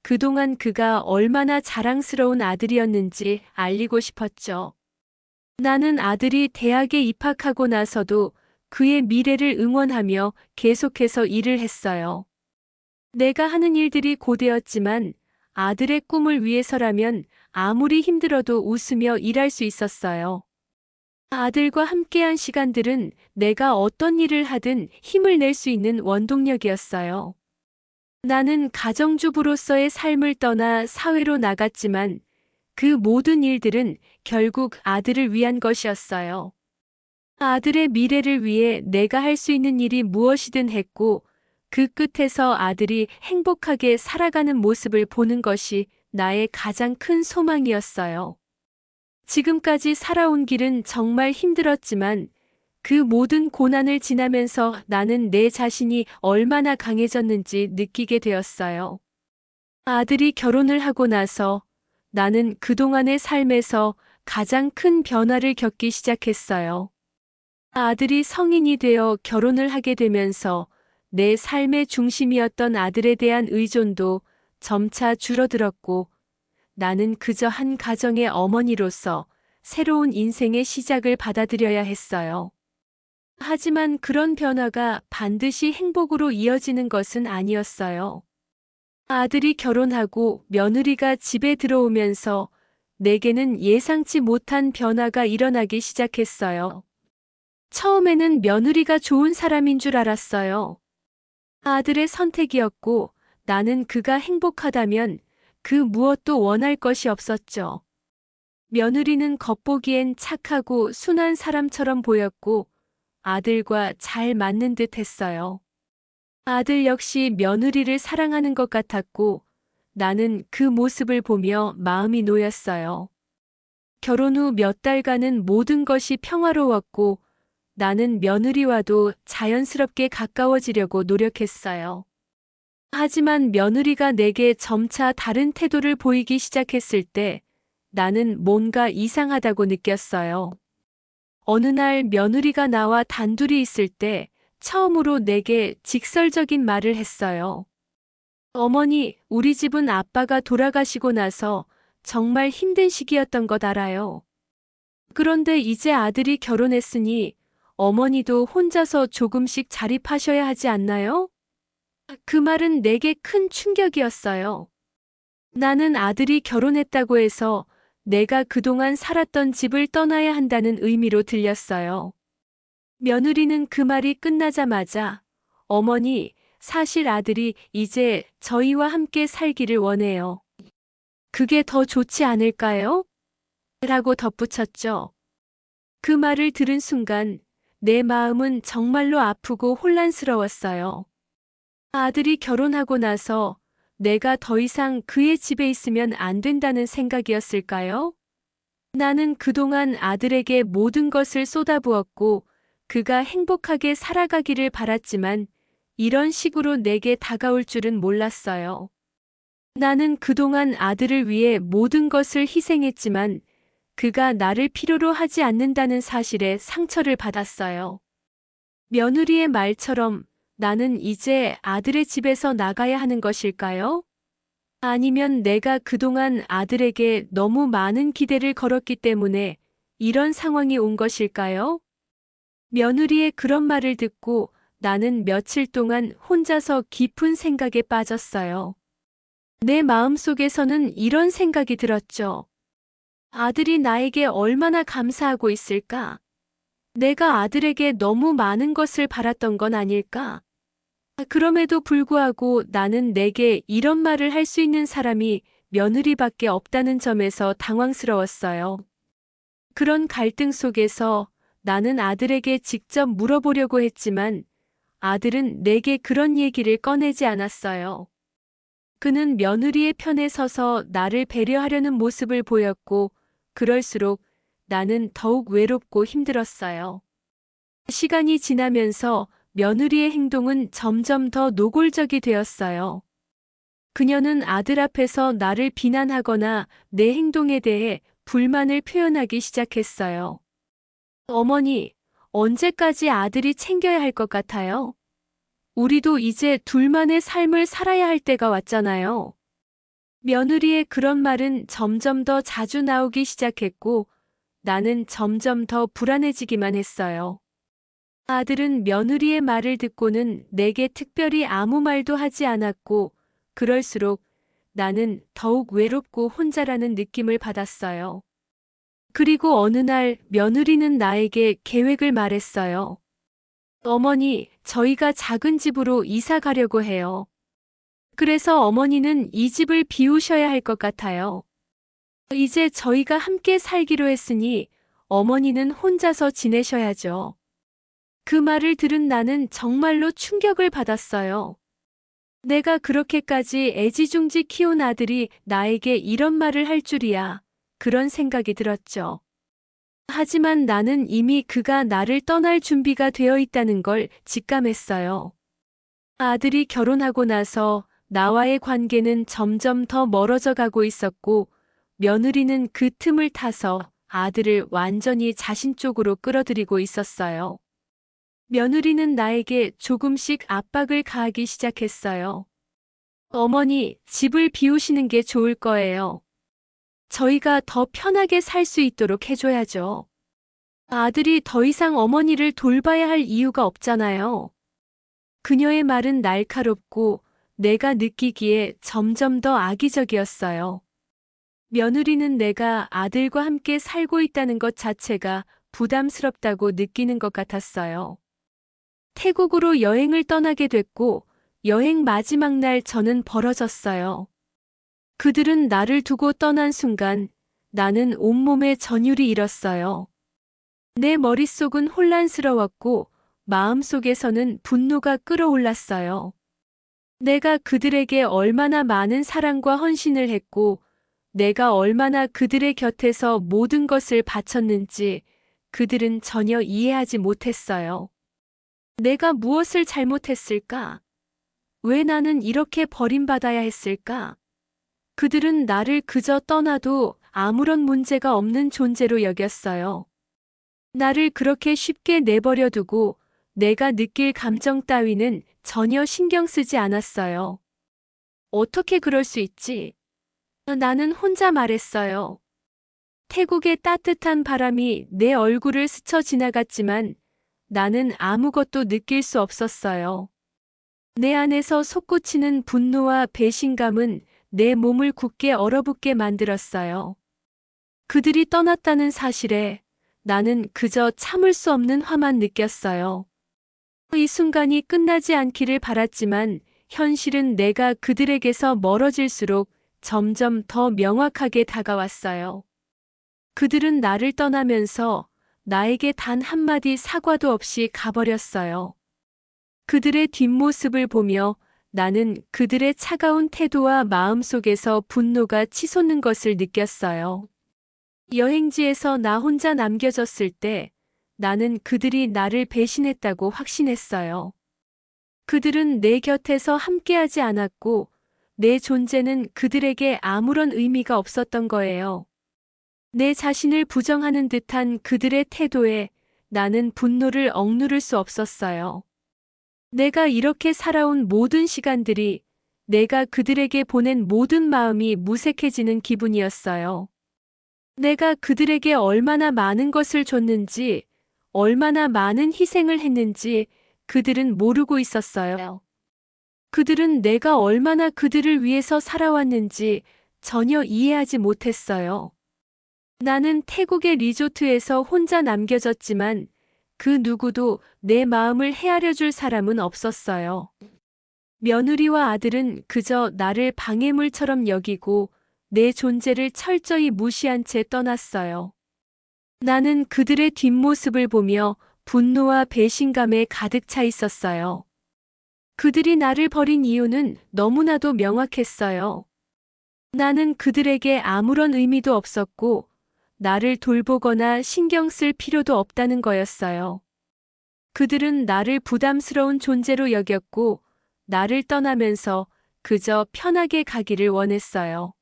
그동안 그가 얼마나 자랑스러운 아들이었는지 알리고 싶었죠. 나는 아들이 대학에 입학하고 나서도 그의 미래를 응원하며 계속해서 일을 했어요. 내가 하는 일들이 고되었지만 아들의 꿈을 위해서라면 아무리 힘들어도 웃으며 일할 수 있었어요. 아들과 함께한 시간들은 내가 어떤 일을 하든 힘을 낼 수 있는 원동력이었어요. 나는 가정주부로서의 삶을 떠나 사회로 나갔지만 그 모든 일들은 결국 아들을 위한 것이었어요. 아들의 미래를 위해 내가 할 수 있는 일이 무엇이든 했고, 그 끝에서 아들이 행복하게 살아가는 모습을 보는 것이 나의 가장 큰 소망이었어요. 지금까지 살아온 길은 정말 힘들었지만 그 모든 고난을 지나면서 나는 내 자신이 얼마나 강해졌는지 느끼게 되었어요. 아들이 결혼을 하고 나서 나는 그동안의 삶에서 가장 큰 변화를 겪기 시작했어요. 아들이 성인이 되어 결혼을 하게 되면서 내 삶의 중심이었던 아들에 대한 의존도 점차 줄어들었고 나는 그저 한 가정의 어머니로서 새로운 인생의 시작을 받아들여야 했어요. 하지만 그런 변화가 반드시 행복으로 이어지는 것은 아니었어요. 아들이 결혼하고 며느리가 집에 들어오면서 내게는 예상치 못한 변화가 일어나기 시작했어요. 처음에는 며느리가 좋은 사람인 줄 알았어요. 아들의 선택이었고 나는 그가 행복하다면 그 무엇도 원할 것이 없었죠. 며느리는 겉보기엔 착하고 순한 사람처럼 보였고 아들과 잘 맞는 듯 했어요. 아들 역시 며느리를 사랑하는 것 같았고 나는 그 모습을 보며 마음이 놓였어요. 결혼 후 몇 달간은 모든 것이 평화로웠고 나는 며느리와도 자연스럽게 가까워지려고 노력했어요. 하지만 며느리가 내게 점차 다른 태도를 보이기 시작했을 때 나는 뭔가 이상하다고 느꼈어요. 어느 날 며느리가 나와 단둘이 있을 때 처음으로 내게 직설적인 말을 했어요. 어머니, 우리 집은 아빠가 돌아가시고 나서 정말 힘든 시기였던 것 알아요. 그런데 이제 아들이 결혼했으니 어머니도 혼자서 조금씩 자립하셔야 하지 않나요? 그 말은 내게 큰 충격이었어요. 나는 아들이 결혼했다고 해서 내가 그동안 살았던 집을 떠나야 한다는 의미로 들렸어요. 며느리는 그 말이 끝나자마자 어머니, 사실 아들이 이제 저희와 함께 살기를 원해요. 그게 더 좋지 않을까요? 라고 덧붙였죠. 그 말을 들은 순간 내 마음은 정말로 아프고 혼란스러웠어요. 아들이 결혼하고 나서 내가 더 이상 그의 집에 있으면 안 된다는 생각이었을까요? 나는 그동안 아들에게 모든 것을 쏟아부었고 그가 행복하게 살아가기를 바랐지만 이런 식으로 내게 다가올 줄은 몰랐어요. 나는 그동안 아들을 위해 모든 것을 희생했지만 그가 나를 필요로 하지 않는다는 사실에 상처를 받았어요. 며느리의 말처럼 나는 이제 아들의 집에서 나가야 하는 것일까요? 아니면 내가 그동안 아들에게 너무 많은 기대를 걸었기 때문에 이런 상황이 온 것일까요? 며느리의 그런 말을 듣고 나는 며칠 동안 혼자서 깊은 생각에 빠졌어요. 내 마음속에서는 이런 생각이 들었죠. 아들이 나에게 얼마나 감사하고 있을까? 내가 아들에게 너무 많은 것을 바랐던 건 아닐까? 그럼에도 불구하고 나는 내게 이런 말을 할 수 있는 사람이 며느리밖에 없다는 점에서 당황스러웠어요. 그런 갈등 속에서 나는 아들에게 직접 물어보려고 했지만 아들은 내게 그런 얘기를 꺼내지 않았어요. 그는 며느리의 편에 서서 나를 배려하려는 모습을 보였고 그럴수록 나는 더욱 외롭고 힘들었어요. 시간이 지나면서 며느리의 행동은 점점 더 노골적이 되었어요. 그녀는 아들 앞에서 나를 비난하거나 내 행동에 대해 불만을 표현하기 시작했어요. 어머니, 언제까지 아들이 챙겨야 할 것 같아요? 우리도 이제 둘만의 삶을 살아야 할 때가 왔잖아요. 며느리의 그런 말은 점점 더 자주 나오기 시작했고 나는 점점 더 불안해지기만 했어요. 아들은 며느리의 말을 듣고는 내게 특별히 아무 말도 하지 않았고 그럴수록 나는 더욱 외롭고 혼자라는 느낌을 받았어요. 그리고 어느 날 며느리는 나에게 계획을 말했어요. 어머니, 저희가 작은 집으로 이사 가려고 해요. 그래서 어머니는 이 집을 비우셔야 할 것 같아요. 이제 저희가 함께 살기로 했으니 어머니는 혼자서 지내셔야죠. 그 말을 들은 나는 정말로 충격을 받았어요. 내가 그렇게까지 애지중지 키운 아들이 나에게 이런 말을 할 줄이야. 그런 생각이 들었죠. 하지만 나는 이미 그가 나를 떠날 준비가 되어 있다는 걸 직감했어요. 아들이 결혼하고 나서 나와의 관계는 점점 더 멀어져 가고 있었고, 며느리는 그 틈을 타서 아들을 완전히 자신 쪽으로 끌어들이고 있었어요. 며느리는 나에게 조금씩 압박을 가하기 시작했어요. 어머니, 집을 비우시는 게 좋을 거예요. 저희가 더 편하게 살 수 있도록 해줘야죠. 아들이 더 이상 어머니를 돌봐야 할 이유가 없잖아요. 그녀의 말은 날카롭고 내가 느끼기에 점점 더 악의적이었어요. 며느리는 내가 아들과 함께 살고 있다는 것 자체가 부담스럽다고 느끼는 것 같았어요. 태국으로 여행을 떠나게 됐고, 여행 마지막 날 저는 벌어졌어요. 그들은 나를 두고 떠난 순간 나는 온몸에 전율이 일었어요. 내 머릿속은 혼란스러웠고 마음속에서는 분노가 끓어올랐어요. 내가 그들에게 얼마나 많은 사랑과 헌신을 했고 내가 얼마나 그들의 곁에서 모든 것을 바쳤는지 그들은 전혀 이해하지 못했어요. 내가 무엇을 잘못했을까? 왜 나는 이렇게 버림받아야 했을까? 그들은 나를 그저 떠나도 아무런 문제가 없는 존재로 여겼어요. 나를 그렇게 쉽게 내버려 두고 내가 느낄 감정 따위는 전혀 신경 쓰지 않았어요. 어떻게 그럴 수 있지? 나는 혼자 말했어요. 태국의 따뜻한 바람이 내 얼굴을 스쳐 지나갔지만 나는 아무것도 느낄 수 없었어요. 내 안에서 솟구치는 분노와 배신감은 내 몸을 굳게 얼어붙게 만들었어요. 그들이 떠났다는 사실에 나는 그저 참을 수 없는 화만 느꼈어요. 이 순간이 끝나지 않기를 바랐지만 현실은 내가 그들에게서 멀어질수록 점점 더 명확하게 다가왔어요. 그들은 나를 떠나면서 나에게 단 한마디 사과도 없이 가버렸어요. 그들의 뒷모습을 보며 나는 그들의 차가운 태도와 마음속에서 분노가 치솟는 것을 느꼈어요. 여행지에서 나 혼자 남겨졌을 때 나는 그들이 나를 배신했다고 확신했어요. 그들은 내 곁에서 함께하지 않았고 내 존재는 그들에게 아무런 의미가 없었던 거예요. 내 자신을 부정하는 듯한 그들의 태도에 나는 분노를 억누를 수 없었어요. 내가 이렇게 살아온 모든 시간들이 내가 그들에게 보낸 모든 마음이 무색해지는 기분이었어요. 내가 그들에게 얼마나 많은 것을 줬는지, 얼마나 많은 희생을 했는지 그들은 모르고 있었어요. 그들은 내가 얼마나 그들을 위해서 살아왔는지 전혀 이해하지 못했어요. 나는 태국의 리조트에서 혼자 남겨졌지만 그 누구도 내 마음을 헤아려 줄 사람은 없었어요. 며느리와 아들은 그저 나를 방해물처럼 여기고 내 존재를 철저히 무시한 채 떠났어요. 나는 그들의 뒷모습을 보며 분노와 배신감에 가득 차 있었어요. 그들이 나를 버린 이유는 너무나도 명확했어요. 나는 그들에게 아무런 의미도 없었고 나를 돌보거나 신경 쓸 필요도 없다는 거였어요. 그들은 나를 부담스러운 존재로 여겼고 나를 떠나면서 그저 편하게 가기를 원했어요.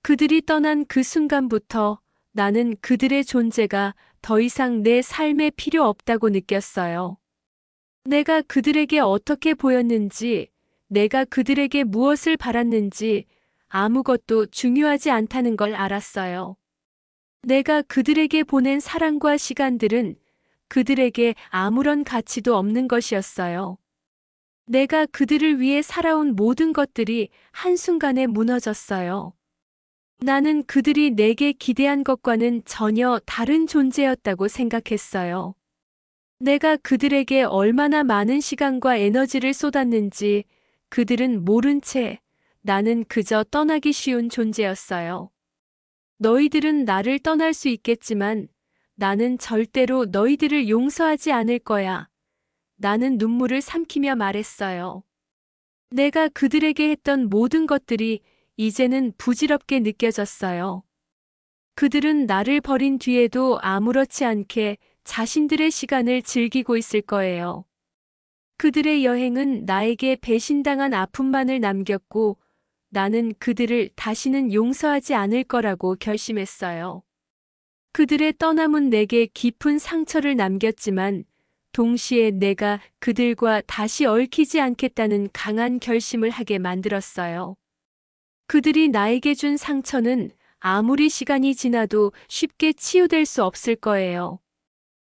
그들이 떠난 그 순간부터 나는 그들의 존재가 더 이상 내 삶에 필요 없다고 느꼈어요. 내가 그들에게 어떻게 보였는지, 내가 그들에게 무엇을 바랐는지 아무것도 중요하지 않다는 걸 알았어요. 내가 그들에게 보낸 사랑과 시간들은 그들에게 아무런 가치도 없는 것이었어요. 내가 그들을 위해 살아온 모든 것들이 한순간에 무너졌어요. 나는 그들이 내게 기대한 것과는 전혀 다른 존재였다고 생각했어요. 내가 그들에게 얼마나 많은 시간과 에너지를 쏟았는지 그들은 모른 채 나는 그저 떠나기 쉬운 존재였어요. 너희들은 나를 떠날 수 있겠지만 나는 절대로 너희들을 용서하지 않을 거야. 나는 눈물을 삼키며 말했어요. 내가 그들에게 했던 모든 것들이 이제는 부질없게 느껴졌어요. 그들은 나를 버린 뒤에도 아무렇지 않게 자신들의 시간을 즐기고 있을 거예요. 그들의 여행은 나에게 배신당한 아픔만을 남겼고 나는 그들을 다시는 용서하지 않을 거라고 결심했어요. 그들의 떠남은 내게 깊은 상처를 남겼지만 동시에 내가 그들과 다시 얽히지 않겠다는 강한 결심을 하게 만들었어요. 그들이 나에게 준 상처는 아무리 시간이 지나도 쉽게 치유될 수 없을 거예요.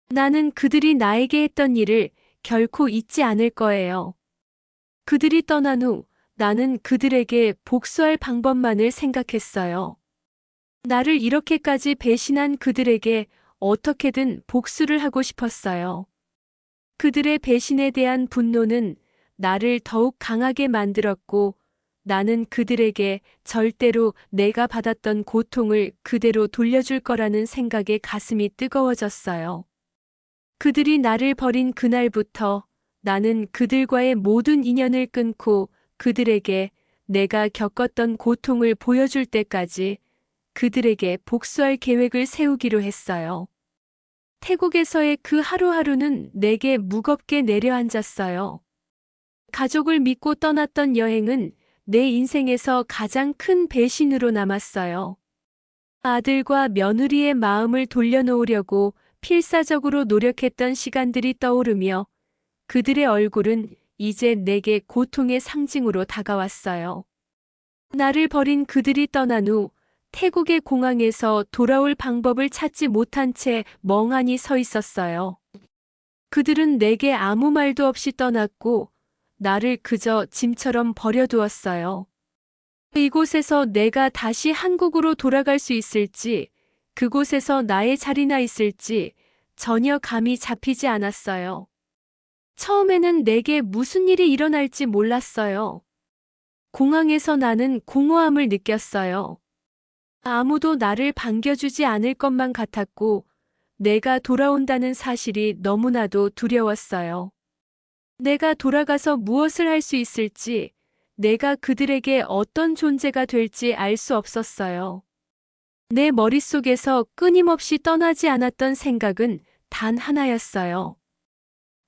나는 그들이 나에게 했던 일을 결코 잊지 않을 거예요. 그들이 떠난 후 나는 그들에게 복수할 방법만을 생각했어요. 나를 이렇게까지 배신한 그들에게 어떻게든 복수를 하고 싶었어요. 그들의 배신에 대한 분노는 나를 더욱 강하게 만들었고 나는 그들에게 절대로 내가 받았던 고통을 그대로 돌려줄 거라는 생각에 가슴이 뜨거워졌어요. 그들이 나를 버린 그날부터 나는 그들과의 모든 인연을 끊고 그들에게 내가 겪었던 고통을 보여줄 때까지 그들에게 복수할 계획을 세우기로 했어요. 태국에서의 그 하루하루는 내게 무겁게 내려앉았어요. 가족을 믿고 떠났던 여행은 내 인생에서 가장 큰 배신으로 남았어요. 아들과 며느리의 마음을 돌려놓으려고 필사적으로 노력했던 시간들이 떠오르며 그들의 얼굴은 이제 내게 고통의 상징으로 다가왔어요. 나를 버린 그들이 떠난 후 태국의 공항에서 돌아올 방법을 찾지 못한 채 멍하니 서 있었어요. 그들은 내게 아무 말도 없이 떠났고 나를 그저 짐처럼 버려두었어요. 이곳에서 내가 다시 한국으로 돌아갈 수 있을지, 그곳에서 나의 자리나 있을지 전혀 감이 잡히지 않았어요. 처음에는 내게 무슨 일이 일어날지 몰랐어요. 공항에서 나는 공허함을 느꼈어요. 아무도 나를 반겨주지 않을 것만 같았고, 내가 돌아온다는 사실이 너무나도 두려웠어요. 내가 돌아가서 무엇을 할 수 있을지, 내가 그들에게 어떤 존재가 될지 알 수 없었어요. 내 머릿속에서 끊임없이 떠나지 않았던 생각은 단 하나였어요.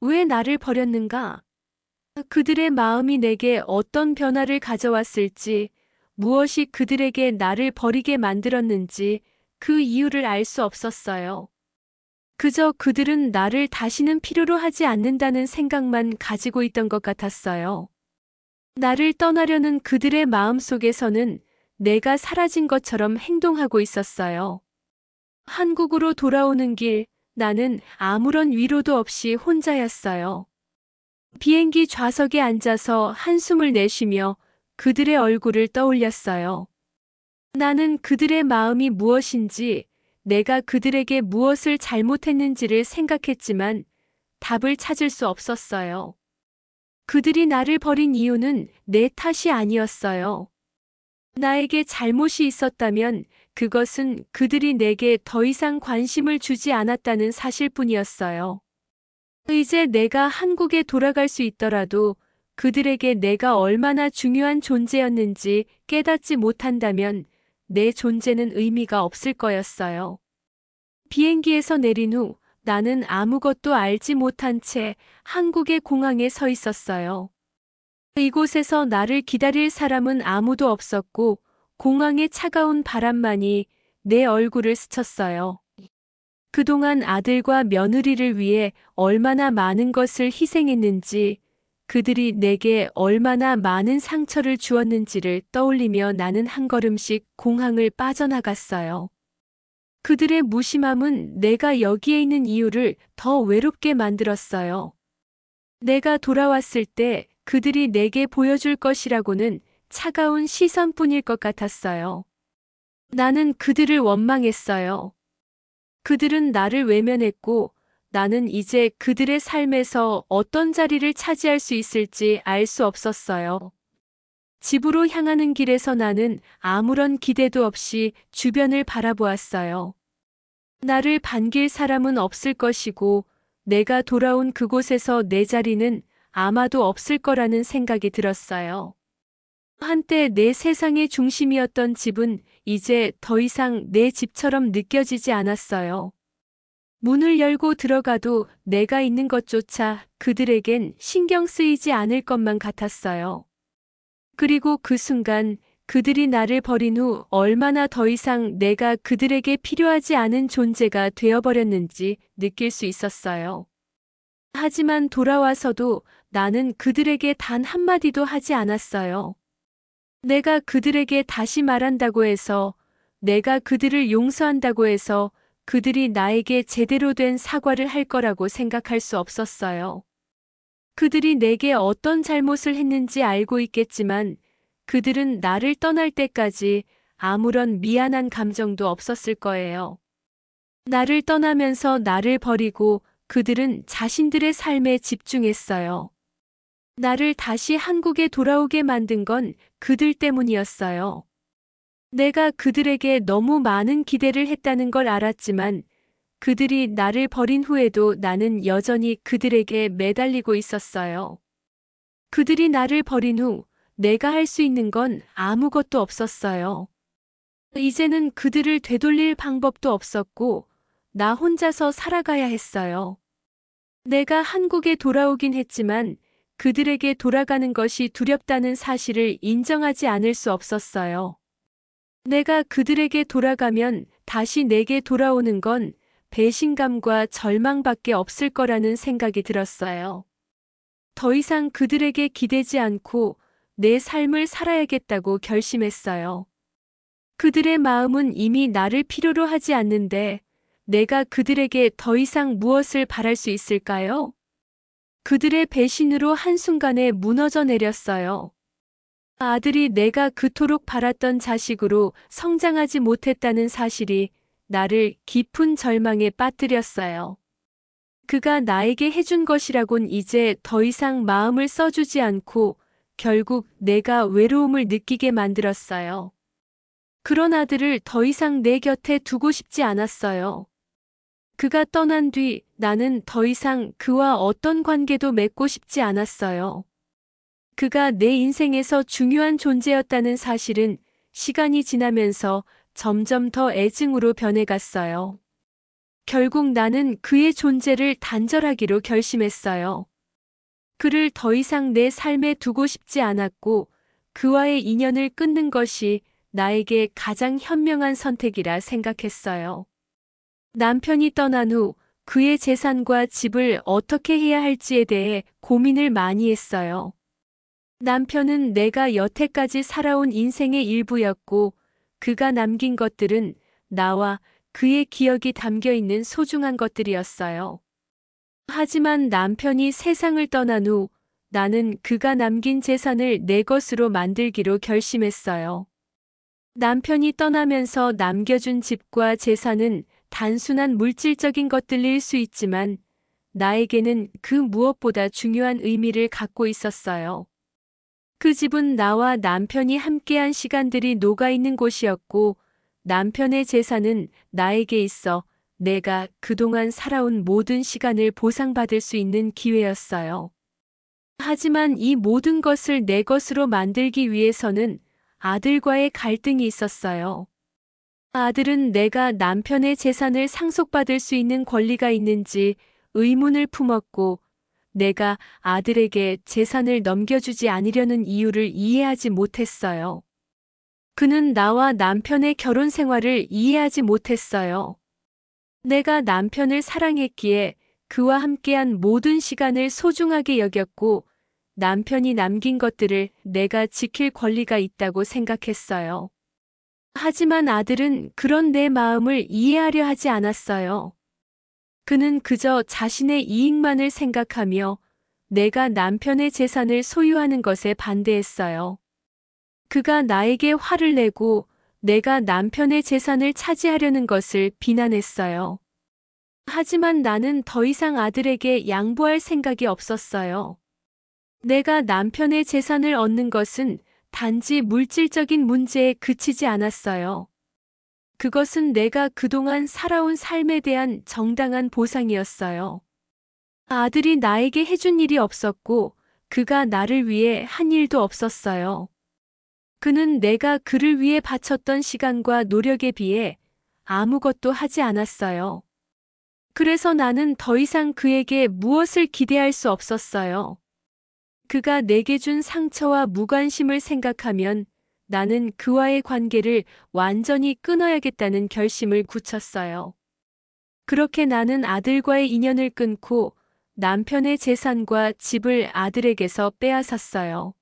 왜 나를 버렸는가? 그들의 마음이 내게 어떤 변화를 가져왔을지, 무엇이 그들에게 나를 버리게 만들었는지 그 이유를 알 수 없었어요. 그저 그들은 나를 다시는 필요로 하지 않는다는 생각만 가지고 있던 것 같았어요. 나를 떠나려는 그들의 마음 속에서는 내가 사라진 것처럼 행동하고 있었어요. 한국으로 돌아오는 길, 나는 아무런 위로도 없이 혼자였어요. 비행기 좌석에 앉아서 한숨을 내쉬며 그들의 얼굴을 떠올렸어요. 나는 그들의 마음이 무엇인지, 내가 그들에게 무엇을 잘못했는지를 생각했지만 답을 찾을 수 없었어요. 그들이 나를 버린 이유는 내 탓이 아니었어요. 나에게 잘못이 있었다면 그것은 그들이 내게 더 이상 관심을 주지 않았다는 사실뿐이었어요. 이제 내가 한국에 돌아갈 수 있더라도 그들에게 내가 얼마나 중요한 존재였는지 깨닫지 못한다면 내 존재는 의미가 없을 거였어요. 비행기에서 내린 후 나는 아무것도 알지 못한 채 한국의 공항에 서 있었어요. 이곳에서 나를 기다릴 사람은 아무도 없었고 공항의 차가운 바람만이 내 얼굴을 스쳤어요. 그동안 아들과 며느리를 위해 얼마나 많은 것을 희생했는지, 그들이 내게 얼마나 많은 상처를 주었는지를 떠올리며 나는 한 걸음씩 공항을 빠져나갔어요. 그들의 무심함은 내가 여기에 있는 이유를 더 외롭게 만들었어요. 내가 돌아왔을 때 그들이 내게 보여줄 것이라고는 차가운 시선뿐일 것 같았어요. 나는 그들을 원망했어요. 그들은 나를 외면했고 나는 이제 그들의 삶에서 어떤 자리를 차지할 수 있을지 알 수 없었어요. 집으로 향하는 길에서 나는 아무런 기대도 없이 주변을 바라보았어요. 나를 반길 사람은 없을 것이고 내가 돌아온 그곳에서 내 자리는 아마도 없을 거라는 생각이 들었어요. 한때 내 세상의 중심이었던 집은 이제 더 이상 내 집처럼 느껴지지 않았어요. 문을 열고 들어가도 내가 있는 것조차 그들에겐 신경 쓰이지 않을 것만 같았어요. 그리고 그 순간 그들이 나를 버린 후 얼마나 더 이상 내가 그들에게 필요하지 않은 존재가 되어버렸는지 느낄 수 있었어요. 하지만 돌아와서도 나는 그들에게 단 한마디도 하지 않았어요. 내가 그들에게 다시 말한다고 해서, 내가 그들을 용서한다고 해서 그들이 나에게 제대로 된 사과를 할 거라고 생각할 수 없었어요. 그들이 내게 어떤 잘못을 했는지 알고 있겠지만 그들은 나를 떠날 때까지 아무런 미안한 감정도 없었을 거예요. 나를 떠나면서 나를 버리고 그들은 자신들의 삶에 집중했어요. 나를 다시 한국에 돌아오게 만든 건 그들 때문이었어요. 내가 그들에게 너무 많은 기대를 했다는 걸 알았지만 그들이 나를 버린 후에도 나는 여전히 그들에게 매달리고 있었어요. 그들이 나를 버린 후 내가 할 수 있는 건 아무것도 없었어요. 이제는 그들을 되돌릴 방법도 없었고 나 혼자서 살아가야 했어요. 내가 한국에 돌아오긴 했지만 그들에게 돌아가는 것이 두렵다는 사실을 인정하지 않을 수 없었어요. 내가 그들에게 돌아가면 다시 내게 돌아오는 건 배신감과 절망밖에 없을 거라는 생각이 들었어요. 더 이상 그들에게 기대지 않고 내 삶을 살아야겠다고 결심했어요. 그들의 마음은 이미 나를 필요로 하지 않는데 내가 그들에게 더 이상 무엇을 바랄 수 있을까요? 그들의 배신으로 한순간에 무너져 내렸어요. 아들이 내가 그토록 바랐던 자식으로 성장하지 못했다는 사실이 나를 깊은 절망에 빠뜨렸어요. 그가 나에게 해준 것이라곤 이제 더 이상 마음을 써주지 않고 결국 내가 외로움을 느끼게 만들었어요. 그런 아들을 더 이상 내 곁에 두고 싶지 않았어요. 그가 떠난 뒤 나는 더 이상 그와 어떤 관계도 맺고 싶지 않았어요. 그가 내 인생에서 중요한 존재였다는 사실은 시간이 지나면서 점점 더 애증으로 변해갔어요. 결국 나는 그의 존재를 단절하기로 결심했어요. 그를 더 이상 내 삶에 두고 싶지 않았고 그와의 인연을 끊는 것이 나에게 가장 현명한 선택이라 생각했어요. 남편이 떠난 후 그의 재산과 집을 어떻게 해야 할지에 대해 고민을 많이 했어요. 남편은 내가 여태까지 살아온 인생의 일부였고 그가 남긴 것들은 나와 그의 기억이 담겨 있는 소중한 것들이었어요. 하지만 남편이 세상을 떠난 후 나는 그가 남긴 재산을 내 것으로 만들기로 결심했어요. 남편이 떠나면서 남겨준 집과 재산은 단순한 물질적인 것들일 수 있지만 나에게는 그 무엇보다 중요한 의미를 갖고 있었어요. 그 집은 나와 남편이 함께한 시간들이 녹아있는 곳이었고 남편의 재산은 나에게 있어 내가 그동안 살아온 모든 시간을 보상받을 수 있는 기회였어요. 하지만 이 모든 것을 내 것으로 만들기 위해서는 아들과의 갈등이 있었어요. 아들은 내가 남편의 재산을 상속받을 수 있는 권리가 있는지 의문을 품었고 내가 아들에게 재산을 넘겨주지 않으려는 이유를 이해하지 못했어요. 그는 나와 남편의 결혼 생활을 이해하지 못했어요. 내가 남편을 사랑했기에 그와 함께한 모든 시간을 소중하게 여겼고 남편이 남긴 것들을 내가 지킬 권리가 있다고 생각했어요. 하지만 아들은 그런 내 마음을 이해하려 하지 않았어요. 그는 그저 자신의 이익만을 생각하며 내가 남편의 재산을 소유하는 것에 반대했어요. 그가 나에게 화를 내고 내가 남편의 재산을 차지하려는 것을 비난했어요. 하지만 나는 더 이상 아들에게 양보할 생각이 없었어요. 내가 남편의 재산을 얻는 것은 단지 물질적인 문제에 그치지 않았어요. 그것은 내가 그동안 살아온 삶에 대한 정당한 보상이었어요. 아들이 나에게 해준 일이 없었고, 그가 나를 위해 한 일도 없었어요. 그는 내가 그를 위해 바쳤던 시간과 노력에 비해 아무것도 하지 않았어요. 그래서 나는 더 이상 그에게 무엇을 기대할 수 없었어요. 그가 내게 준 상처와 무관심을 생각하면 나는 그와의 관계를 완전히 끊어야겠다는 결심을 굳혔어요. 그렇게 나는 아들과의 인연을 끊고 남편의 재산과 집을 아들에게서 빼앗았어요.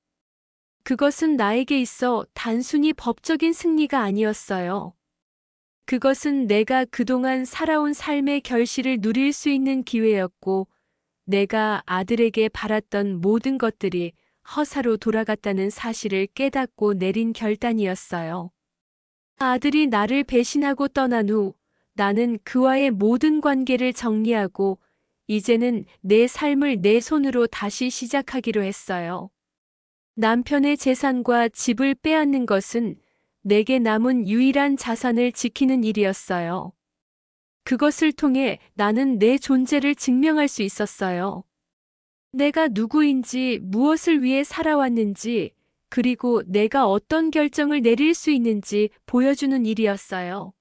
그것은 나에게 있어 단순히 법적인 승리가 아니었어요. 그것은 내가 그동안 살아온 삶의 결실을 누릴 수 있는 기회였고, 내가 아들에게 바랐던 모든 것들이 허사로 돌아갔다는 사실을 깨닫고 내린 결단이었어요. 아들이 나를 배신하고 떠난 후 나는 그와의 모든 관계를 정리하고 이제는 내 삶을 내 손으로 다시 시작하기로 했어요. 남편의 재산과 집을 빼앗는 것은 내게 남은 유일한 자산을 지키는 일이었어요. 그것을 통해 나는 내 존재를 증명할 수 있었어요. 내가 누구인지, 무엇을 위해 살아왔는지, 그리고 내가 어떤 결정을 내릴 수 있는지 보여주는 일이었어요.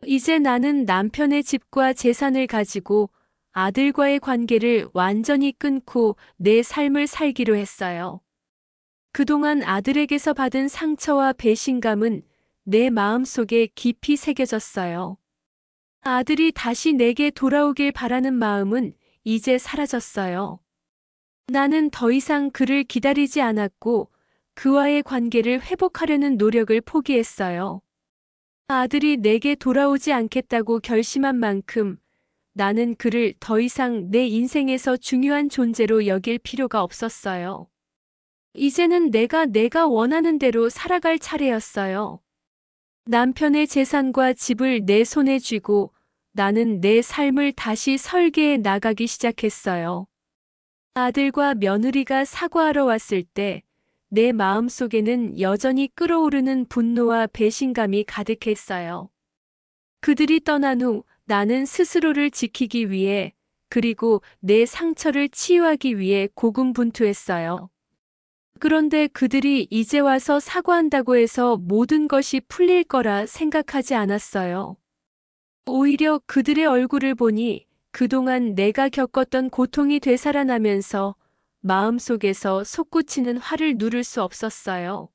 이제 나는 남편의 집과 재산을 가지고 아들과의 관계를 완전히 끊고 내 삶을 살기로 했어요. 그동안 아들에게서 받은 상처와 배신감은 내 마음속에 깊이 새겨졌어요. 아들이 다시 내게 돌아오길 바라는 마음은 이제 사라졌어요. 나는 더 이상 그를 기다리지 않았고 그와의 관계를 회복하려는 노력을 포기했어요. 아들이 내게 돌아오지 않겠다고 결심한 만큼 나는 그를 더 이상 내 인생에서 중요한 존재로 여길 필요가 없었어요. 이제는 내가 원하는 대로 살아갈 차례였어요. 남편의 재산과 집을 내 손에 쥐고 나는 내 삶을 다시 설계해 나가기 시작했어요. 아들과 며느리가 사과하러 왔을 때 내 마음속에는 여전히 끓어오르는 분노와 배신감이 가득했어요. 그들이 떠난 후 나는 스스로를 지키기 위해 그리고 내 상처를 치유하기 위해 고군분투했어요. 그런데 그들이 이제 와서 사과한다고 해서 모든 것이 풀릴 거라 생각하지 않았어요. 오히려 그들의 얼굴을 보니 그동안 내가 겪었던 고통이 되살아나면서 마음속에서 솟구치는 화를 누를 수 없었어요.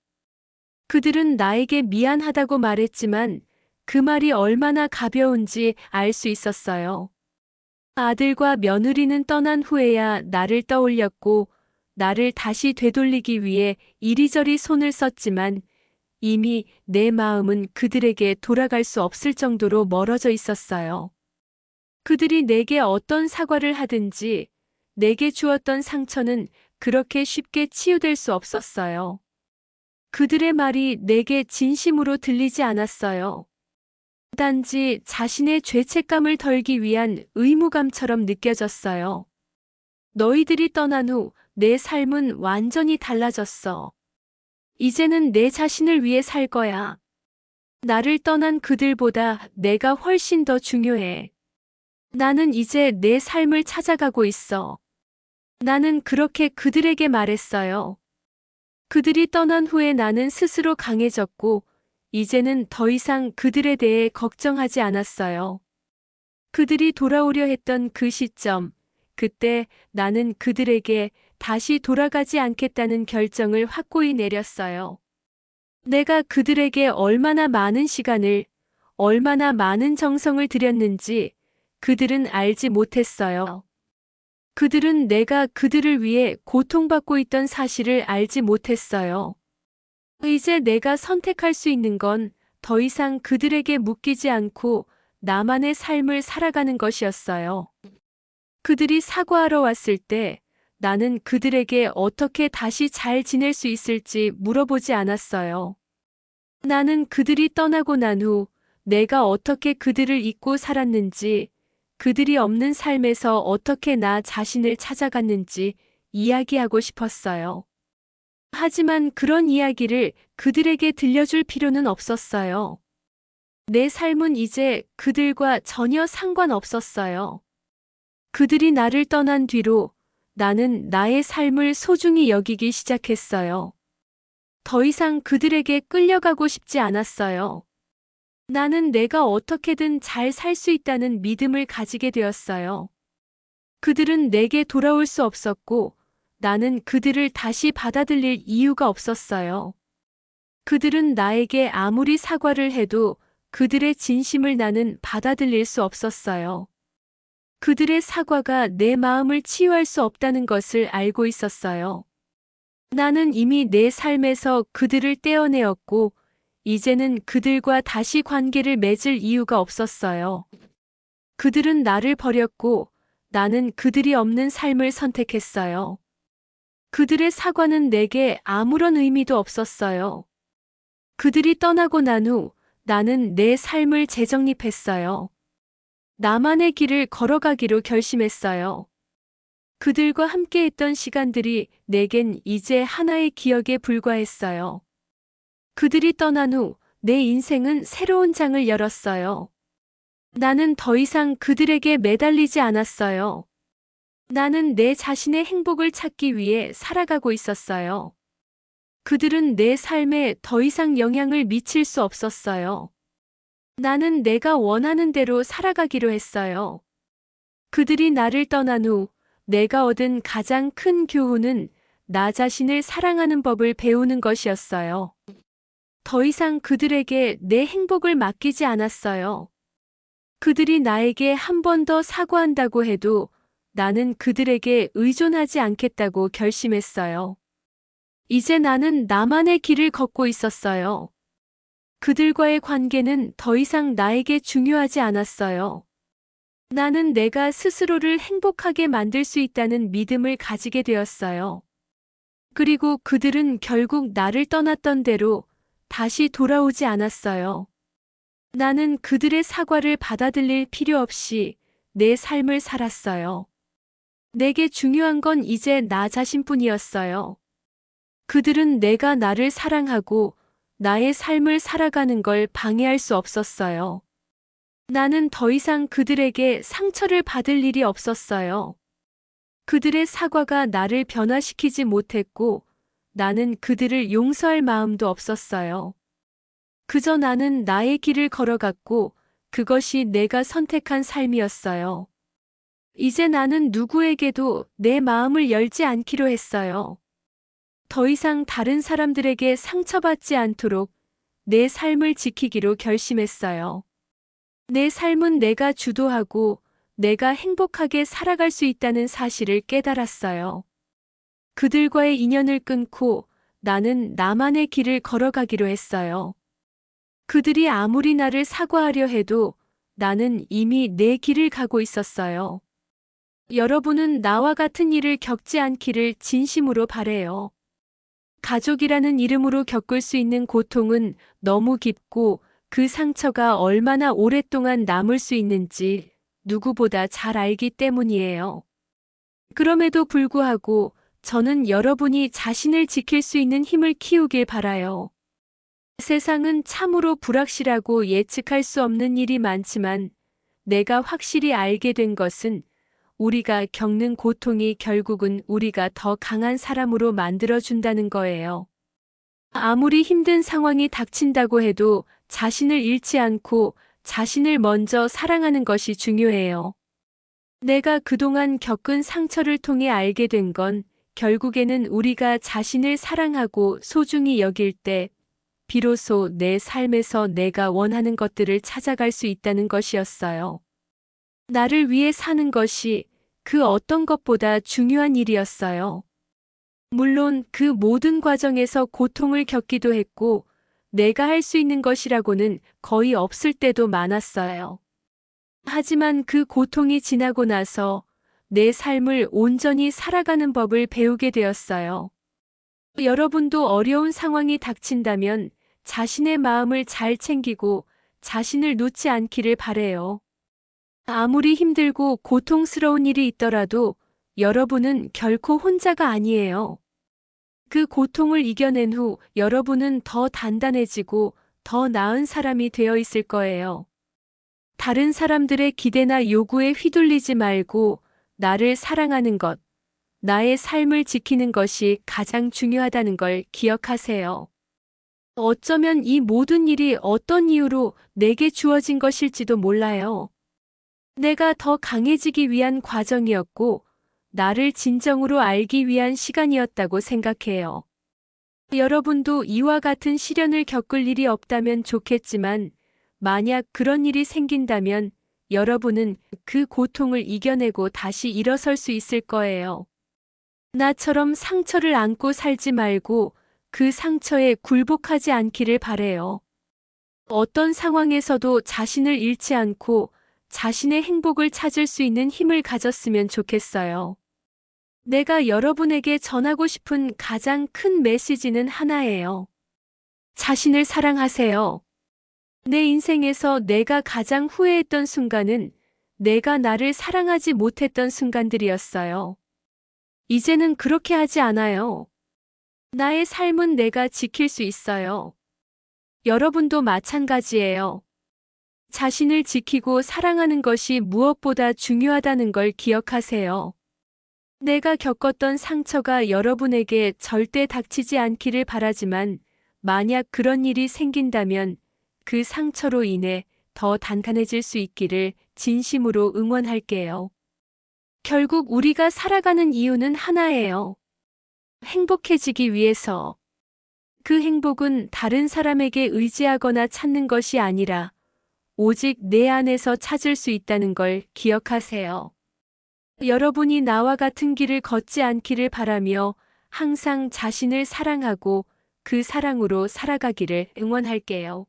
그들은 나에게 미안하다고 말했지만 그 말이 얼마나 가벼운지 알 수 있었어요. 아들과 며느리는 떠난 후에야 나를 떠올렸고 나를 다시 되돌리기 위해 이리저리 손을 썼지만 이미 내 마음은 그들에게 돌아갈 수 없을 정도로 멀어져 있었어요. 그들이 내게 어떤 사과를 하든지 내게 주었던 상처는 그렇게 쉽게 치유될 수 없었어요. 그들의 말이 내게 진심으로 들리지 않았어요. 단지 자신의 죄책감을 덜기 위한 의무감처럼 느껴졌어요. 너희들이 떠난 후 내 삶은 완전히 달라졌어. 이제는 내 자신을 위해 살 거야. 나를 떠난 그들보다 내가 훨씬 더 중요해. 나는 이제 내 삶을 찾아가고 있어. 나는 그렇게 그들에게 말했어요. 그들이 떠난 후에 나는 스스로 강해졌고, 이제는 더 이상 그들에 대해 걱정하지 않았어요. 그들이 돌아오려 했던 그 시점, 그때 나는 그들에게 다시 돌아가지 않겠다는 결정을 확고히 내렸어요. 내가 그들에게 얼마나 많은 시간을, 얼마나 많은 정성을 들였는지 그들은 알지 못했어요. 그들은 내가 그들을 위해 고통받고 있던 사실을 알지 못했어요. 이제 내가 선택할 수 있는 건 더 이상 그들에게 묶이지 않고 나만의 삶을 살아가는 것이었어요. 그들이 사과하러 왔을 때 나는 그들에게 어떻게 다시 잘 지낼 수 있을지 물어보지 않았어요. 나는 그들이 떠나고 난 후 내가 어떻게 그들을 잊고 살았는지, 그들이 없는 삶에서 어떻게 나 자신을 찾아갔는지 이야기하고 싶었어요. 하지만 그런 이야기를 그들에게 들려줄 필요는 없었어요. 내 삶은 이제 그들과 전혀 상관없었어요. 그들이 나를 떠난 뒤로 나는 나의 삶을 소중히 여기기 시작했어요. 더 이상 그들에게 끌려가고 싶지 않았어요. 나는 내가 어떻게든 잘 살 수 있다는 믿음을 가지게 되었어요. 그들은 내게 돌아올 수 없었고, 나는 그들을 다시 받아들일 이유가 없었어요. 그들은 나에게 아무리 사과를 해도 그들의 진심을 나는 받아들일 수 없었어요. 그들의 사과가 내 마음을 치유할 수 없다는 것을 알고 있었어요. 나는 이미 내 삶에서 그들을 떼어내었고, 이제는 그들과 다시 관계를 맺을 이유가 없었어요. 그들은 나를 버렸고, 나는 그들이 없는 삶을 선택했어요. 그들의 사과는 내게 아무런 의미도 없었어요. 그들이 떠나고 난 후 나는 내 삶을 재정립했어요. 나만의 길을 걸어가기로 결심했어요. 그들과 함께했던 시간들이 내겐 이제 하나의 기억에 불과했어요. 그들이 떠난 후 내 인생은 새로운 장을 열었어요. 나는 더 이상 그들에게 매달리지 않았어요. 나는 내 자신의 행복을 찾기 위해 살아가고 있었어요. 그들은 내 삶에 더 이상 영향을 미칠 수 없었어요. 나는 내가 원하는 대로 살아가기로 했어요. 그들이 나를 떠난 후 내가 얻은 가장 큰 교훈은 나 자신을 사랑하는 법을 배우는 것이었어요. 더 이상 그들에게 내 행복을 맡기지 않았어요. 그들이 나에게 한 번 더 사과한다고 해도 나는 그들에게 의존하지 않겠다고 결심했어요. 이제 나는 나만의 길을 걷고 있었어요. 그들과의 관계는 더 이상 나에게 중요하지 않았어요. 나는 내가 스스로를 행복하게 만들 수 있다는 믿음을 가지게 되었어요. 그리고 그들은 결국 나를 떠났던 대로 다시 돌아오지 않았어요. 나는 그들의 사과를 받아들일 필요 없이 내 삶을 살았어요. 내게 중요한 건 이제 나 자신뿐이었어요. 그들은 내가 나를 사랑하고 나의 삶을 살아가는 걸 방해할 수 없었어요. 나는 더 이상 그들에게 상처를 받을 일이 없었어요. 그들의 사과가 나를 변화시키지 못했고 나는 그들을 용서할 마음도 없었어요. 그저 나는 나의 길을 걸어갔고 그것이 내가 선택한 삶이었어요. 이제 나는 누구에게도 내 마음을 열지 않기로 했어요. 더 이상 다른 사람들에게 상처받지 않도록 내 삶을 지키기로 결심했어요. 내 삶은 내가 주도하고 내가 행복하게 살아갈 수 있다는 사실을 깨달았어요. 그들과의 인연을 끊고 나는 나만의 길을 걸어가기로 했어요. 그들이 아무리 나를 사과하려 해도 나는 이미 내 길을 가고 있었어요. 여러분은 나와 같은 일을 겪지 않기를 진심으로 바래요. 가족이라는 이름으로 겪을 수 있는 고통은 너무 깊고 그 상처가 얼마나 오랫동안 남을 수 있는지 누구보다 잘 알기 때문이에요. 그럼에도 불구하고 저는 여러분이 자신을 지킬 수 있는 힘을 키우길 바라요. 세상은 참으로 불확실하고 예측할 수 없는 일이 많지만 내가 확실히 알게 된 것은 우리가 겪는 고통이 결국은 우리가 더 강한 사람으로 만들어준다는 거예요. 아무리 힘든 상황이 닥친다고 해도 자신을 잃지 않고 자신을 먼저 사랑하는 것이 중요해요. 내가 그동안 겪은 상처를 통해 알게 된 건 결국에는 우리가 자신을 사랑하고 소중히 여길 때 비로소 내 삶에서 내가 원하는 것들을 찾아갈 수 있다는 것이었어요. 나를 위해 사는 것이 그 어떤 것보다 중요한 일이었어요. 물론 그 모든 과정에서 고통을 겪기도 했고 내가 할 수 있는 것이라고는 거의 없을 때도 많았어요. 하지만 그 고통이 지나고 나서 내 삶을 온전히 살아가는 법을 배우게 되었어요. 여러분도 어려운 상황이 닥친다면 자신의 마음을 잘 챙기고 자신을 놓지 않기를 바래요. 아무리 힘들고 고통스러운 일이 있더라도 여러분은 결코 혼자가 아니에요. 그 고통을 이겨낸 후 여러분은 더 단단해지고 더 나은 사람이 되어 있을 거예요. 다른 사람들의 기대나 요구에 휘둘리지 말고 나를 사랑하는 것, 나의 삶을 지키는 것이 가장 중요하다는 걸 기억하세요. 어쩌면 이 모든 일이 어떤 이유로 내게 주어진 것일지도 몰라요. 내가 더 강해지기 위한 과정이었고, 나를 진정으로 알기 위한 시간이었다고 생각해요. 여러분도 이와 같은 시련을 겪을 일이 없다면 좋겠지만, 만약 그런 일이 생긴다면 여러분은 그 고통을 이겨내고 다시 일어설 수 있을 거예요. 나처럼 상처를 안고 살지 말고 그 상처에 굴복하지 않기를 바래요. 어떤 상황에서도 자신을 잃지 않고 자신의 행복을 찾을 수 있는 힘을 가졌으면 좋겠어요. 내가 여러분에게 전하고 싶은 가장 큰 메시지는 하나예요. 자신을 사랑하세요. 내 인생에서 내가 가장 후회했던 순간은 내가 나를 사랑하지 못했던 순간들이었어요. 이제는 그렇게 하지 않아요. 나의 삶은 내가 지킬 수 있어요. 여러분도 마찬가지예요. 자신을 지키고 사랑하는 것이 무엇보다 중요하다는 걸 기억하세요. 내가 겪었던 상처가 여러분에게 절대 닥치지 않기를 바라지만 만약 그런 일이 생긴다면 그 상처로 인해 더 단단해질 수 있기를 진심으로 응원할게요. 결국 우리가 살아가는 이유는 하나예요. 행복해지기 위해서. 그 행복은 다른 사람에게 의지하거나 찾는 것이 아니라 오직 내 안에서 찾을 수 있다는 걸 기억하세요. 여러분이 나와 같은 길을 걷지 않기를 바라며 항상 자신을 사랑하고 그 사랑으로 살아가기를 응원할게요.